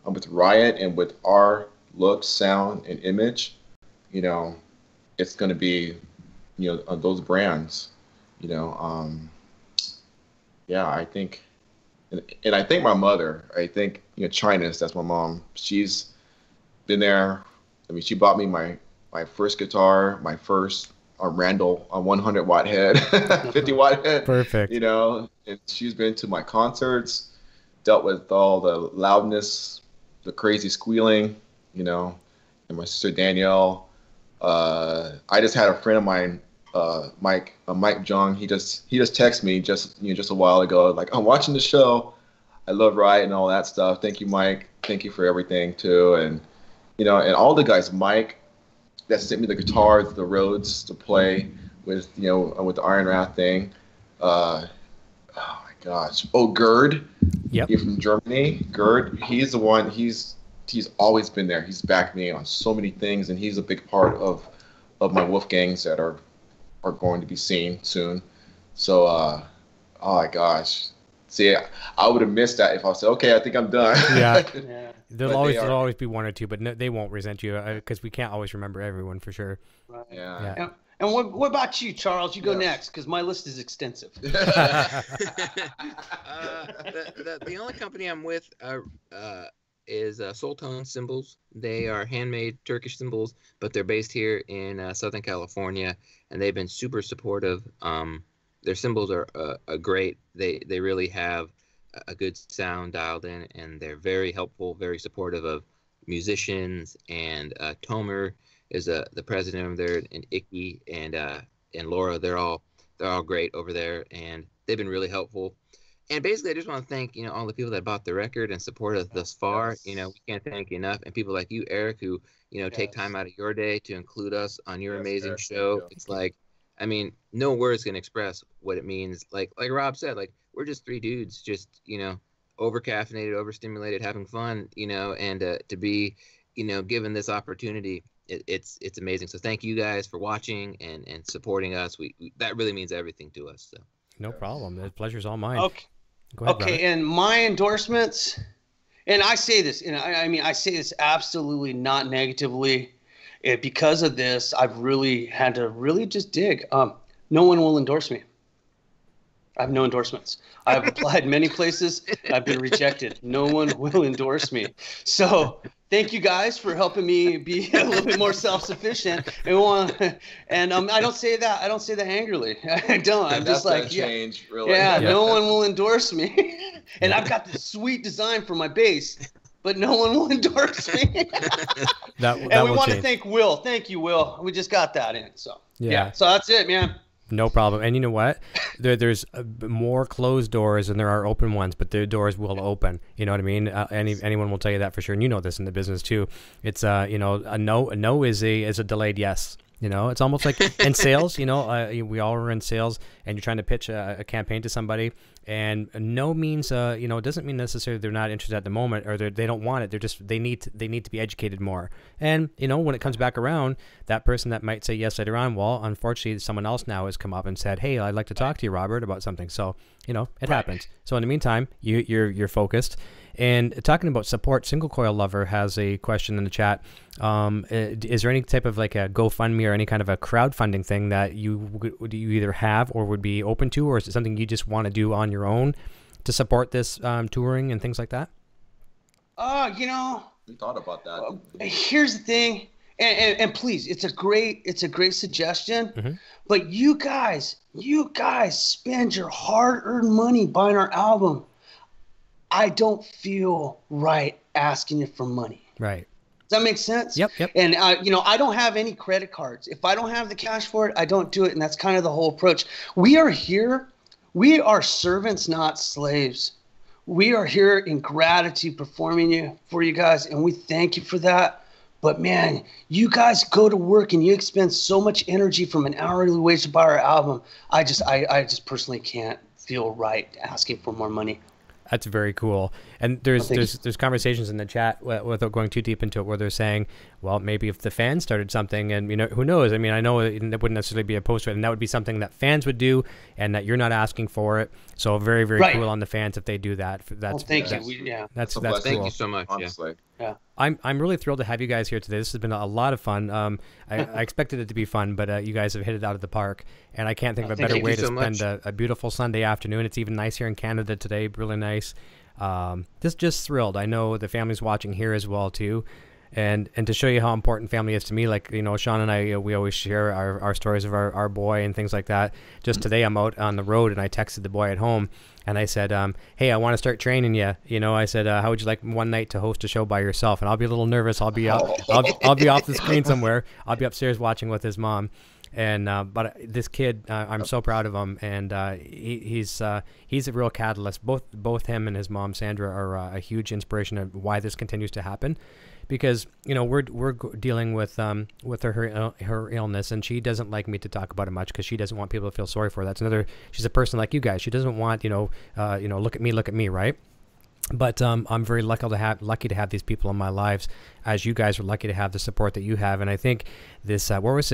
with Ryatt and with our look, sound, and image, it's going to be, on those brands, I think, and I think my mother, China's, that's my mom. She's been there. She bought me my first guitar, my first Randall on 100 watt head, 50 watt head. Perfect. And she's been to my concerts, dealt with all the loudness, the crazy squealing, and my sister Danielle. I just had a friend of mine, Mike Jung. He just texted me just a while ago, like, I'm watching the show. I love Ryatt and all that stuff. Thank you, Mike. Thank you for everything too. And and all the guys, Mike, that sent me the guitars, the Rhodes to play with, with the Iron Wrath thing. Oh my gosh. Oh, Gerd. Yep. He's from Germany. Gerd, he's the one. He's always been there. He's backed me on so many things, and he's a big part of my Wolfgangs that are going to be seen soon. So, oh my gosh. See, I would have missed that if I said, okay, I think I'm done. Yeah. Yeah. There'll always be one or two, but no, they won't resent you because we can't always remember everyone for sure. Right. Yeah. And what about you, Charles? You go next because my list is extensive. The only company I'm with is Soul Tone Cymbals. They are handmade Turkish cymbals, but they're based here in Southern California, and they've been super supportive. Their cymbals are great. They really have a good sound dialed in, and they're very helpful, very supportive of musicians. And Tomer is the president over there, and Icky and Laura. They're all great over there, and they've been really helpful. And basically, I just want to thank, all the people that bought the record and supported us thus far. We can't thank you enough. And people like you, Eric, who, take time out of your day to include us on your amazing Eric, show. It's like, I mean, no words can express what it means. Like Rob said, like, we're just three dudes, just, over-caffeinated, overstimulated, having fun, and to be, given this opportunity, it's amazing. So thank you guys for watching and supporting us. We that really means everything to us. So. No problem. The pleasure's all mine. Okay. Go ahead, Okay, brother. and my endorsements, and I say this, I mean, I say this absolutely not negatively. Because of this, I've really had to really just dig. No one will endorse me. I have no endorsements. I've applied many places. I've been rejected. No one will endorse me. So thank you guys for helping me be a little bit more self-sufficient. And I don't say that. I don't say that angrily. I don't. I'm just like, change, really. yeah, no one will endorse me. And I've got this sweet design for my bass, but no one will endorse me. And we want to thank Will. Thank you, Will. We just got that in. So Yeah. So that's it, man. No problem. And you know what? There's more closed doors than there are open ones, but the doors will open. You know what I mean? Anyone will tell you that for sure. And you know this in the business too. It's a no is a delayed yes. It's almost like in sales. We all are in sales, and you're trying to pitch a campaign to somebody, and no means it doesn't mean necessarily they're not interested at the moment or they don't want it. They're just they need to be educated more. And when it comes back around, that person that might say yes later on, well, unfortunately, someone else now has come up and said, hey, I'd like to talk to you, Robert, about something. So it happens. So in the meantime, you're focused. And talking about support, Single Coil Lover has a question in the chat. Is there any type of like a GoFundMe or any kind of a crowdfunding thing that you either have or would be open to, or is it something you just want to do on your own to support this touring and things like that? We thought about that. Here's the thing, and please, it's a great suggestion. Mm-hmm. But you guys spend your hard-earned money buying our album. I don't feel right asking you for money. Right. Does that make sense? Yep. And I don't have any credit cards. If I don't have the cash for it, I don't do it. And that's kind of the whole approach. We are here. We are servants, not slaves. We are here in gratitude performing for you guys, and we thank you for that. But man, you guys go to work and you expend so much energy from an hourly wage to buy our album. I just personally can't feel right asking for more money. That's very cool. And there's conversations in the chat without going too deep into it where they're saying, well, maybe if the fans started something, and who knows? I mean, I know it wouldn't necessarily be a poster, and that would be something that fans would do, and that you're not asking for it. So very, very cool on the fans if they do that. Thank you. That's cool. Thank you so much. Honestly. Yeah. I'm really thrilled to have you guys here today. This has been a lot of fun. I expected it to be fun, but you guys have hit it out of the park, and I can't think of a better way to spend a beautiful Sunday afternoon. It's even nice here in Canada today, really nice. Just thrilled. I know the family's watching here as well too, and to show you how important family is to me, like Sean and I, we always share our stories of our boy and things like that. Just today I'm out on the road and I texted the boy at home and I said, hey, I want to start training you. I said, how would you like one night to host a show by yourself? And I'll be a little nervous. I'll be out. I'll be off the screen somewhere. I'll be upstairs watching with his mom. And but this kid, I'm so proud of him, and he's a real catalyst. Both him and his mom Sandra are a huge inspiration of why this continues to happen, because we're dealing with her illness, and she doesn't like me to talk about it much because she doesn't want people to feel sorry for her. She's a person like you guys. She doesn't want look at me, right? But I'm very lucky to have these people in my lives, as you guys are lucky to have the support that you have. And I think this how did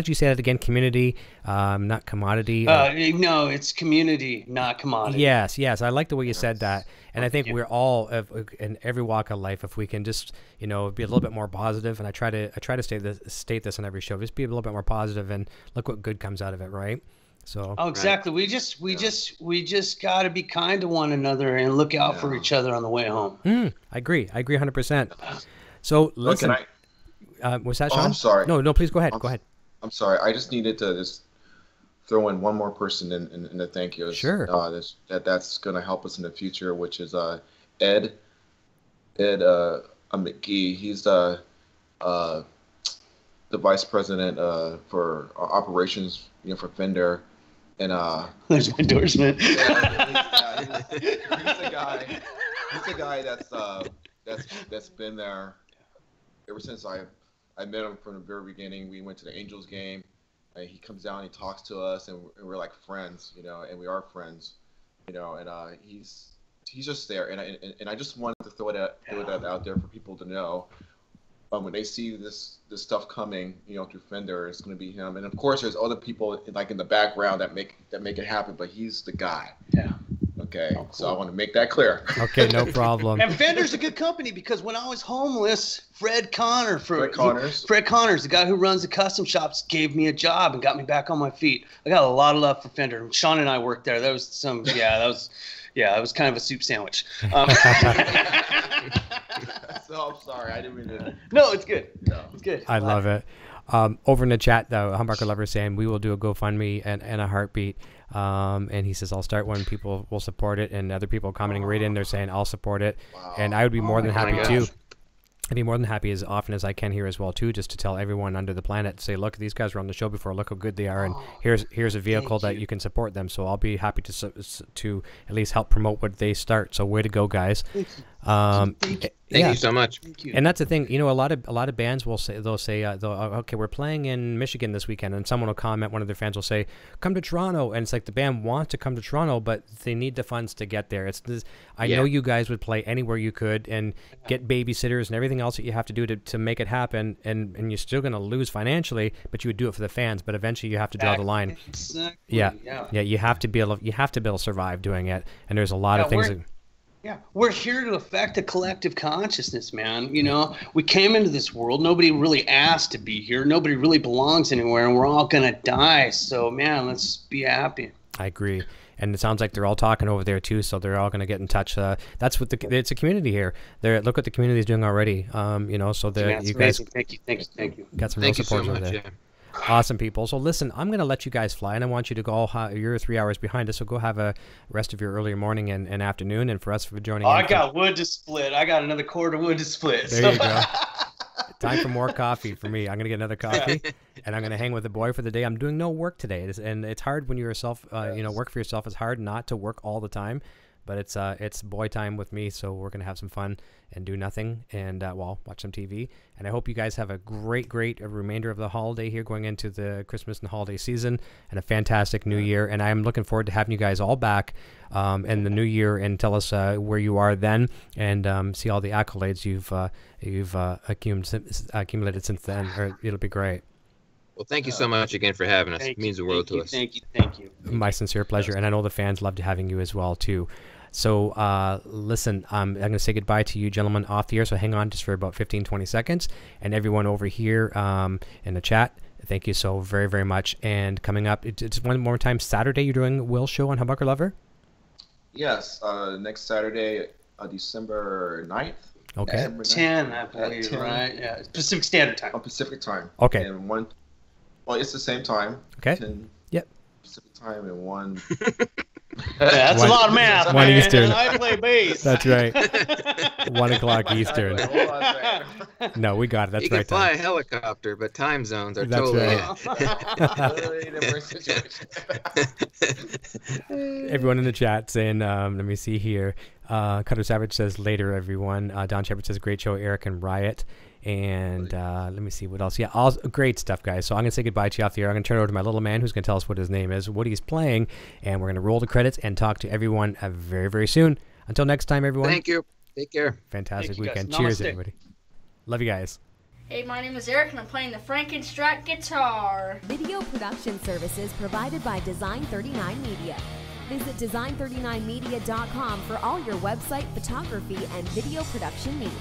you say that again? Community, not commodity. No, it's community, not commodity. Yes. I like the way you said that. And I think we're all in every walk of life, if we can just be a little bit more positive. And I try to state this on every show. Just be a little bit more positive, and look what good comes out of it, right? So exactly. We just got to be kind to one another and look out for each other on the way home. I agree 100%. So listen, was that Sean? I'm sorry. No, please go ahead. Go ahead. I'm sorry. I just needed to just throw in one more person in the thank yous. Sure. That's going to help us in the future, which is Ed McGee. He's the vice president for operations, for Fender, and there's my endorsement. He's a guy that's been there ever since I met him from the very beginning. We went to the Angels game. And he comes down, he talks to us, and we're like friends, and we are friends, and he's just there, and I just wanted to throw that out there for people to know, when they see this stuff coming, through Fender, it's going to be him, and of course there's other people like in the background that make it happen, but he's the guy. Yeah. Okay, cool. So I want to make that clear. Okay, no problem. And Fender's a good company because when I was homeless, Fred Connors, the guy who runs the custom shops, gave me a job and got me back on my feet. I got a lot of love for Fender. Sean and I worked there. That was it was kind of a soup sandwich. So I'm sorry, I didn't mean to. No, it's good. No. It's good. I love it. Over in the chat, though, Humbucker Lover is saying we will do a GoFundMe and a heartbeat. And he says I'll start one. People will support it, and other people commenting right in there saying I'll support it. Wow. And I would be more than happy too. I'd be more than happy as often as I can here as well too, just to tell everyone under the planet, say, look, these guys were on the show before. Look how good they are, and here's a vehicle that you can support them. So I'll be happy to at least help promote what they start. So way to go, guys. Thank you so much. Thank you. And that's the thing, a lot of bands will say okay, we're playing in Michigan this weekend, and someone will comment, one of their fans will say, come to Toronto, and it's like the band wants to come to Toronto, but they need the funds to get there. I know you guys would play anywhere you could and get babysitters and everything else that you have to do to make it happen, and you're still going to lose financially, but you would do it for the fans. But eventually you have to draw the line. Exactly. Yeah, you have to be able to survive doing it, and there's a lot of things. We're here to affect the collective consciousness, man. We came into this world. Nobody really asked to be here. Nobody really belongs anywhere, and we're all going to die. So, man, let's be happy. I agree. And it sounds like they're all talking over there, too, so they're all going to get in touch. That's what it's a community here. Look what the community is doing already. So you guys Thank you. Got some real support over there. Yeah. Awesome, people. So listen, I'm going to let you guys fly, and I want you to go. You're 3 hours behind us, so go have a rest of your early morning and afternoon. And for us for joining, I got wood to split. I got another cord of wood to split. There you go. Time for more coffee for me. I'm going to get another coffee, and I'm going to hang with the boy for the day. I'm doing no work today, and it's hard when you're work for yourself. It's hard not to work all the time. But it's boy time with me, so we're going to have some fun and do nothing and, watch some TV. And I hope you guys have a great remainder of the holiday here going into the Christmas and holiday season, and a fantastic new year. And I'm looking forward to having you guys all back in the new year and tell us where you are then, and see all the accolades you've accumulated since then. It'll be great. Well, thank you so much again for having us. It means the world to us. Thank you. My sincere pleasure, and I know the fans loved having you as well, too. So listen, I'm going to say goodbye to you gentlemen off the air, so hang on just for about 15-20 seconds. And everyone over here in the chat, thank you so very, very much. And coming up, it's one more time, Saturday, you're doing Will's show on Humbucker Lover? Yes, next Saturday, December 9th. Okay. At 10, I believe, right? Yeah, Pacific Standard Time. On Pacific Time. Okay. And it's the same time. Okay. 10 Yep. Pacific Time and 1... That's a lot of math. 1 Eastern. I play bass. That's right. 1 o'clock Eastern. No, we got it. That's you right. You can fly a helicopter, but time zones are That's totally. Right. Everyone in the chat saying, let me see here. Cutter Savage says later, everyone. Don Shepard says great show, Eric and Ryatt. And let me see what else. Yeah, all great stuff, guys. So I'm going to say goodbye to you off the air. I'm going to turn it over to my little man who's going to tell us what his name is, what he's playing, and we're going to roll the credits and talk to everyone very, very soon. Until next time, everyone. Thank you. Take care. Fantastic weekend. Cheers, everybody. Love you guys. Hey, my name is Eric, and I'm playing the Frankenstrat guitar. Video production services provided by Design 39 Media. Visit design39media.com for all your website, photography, and video production needs.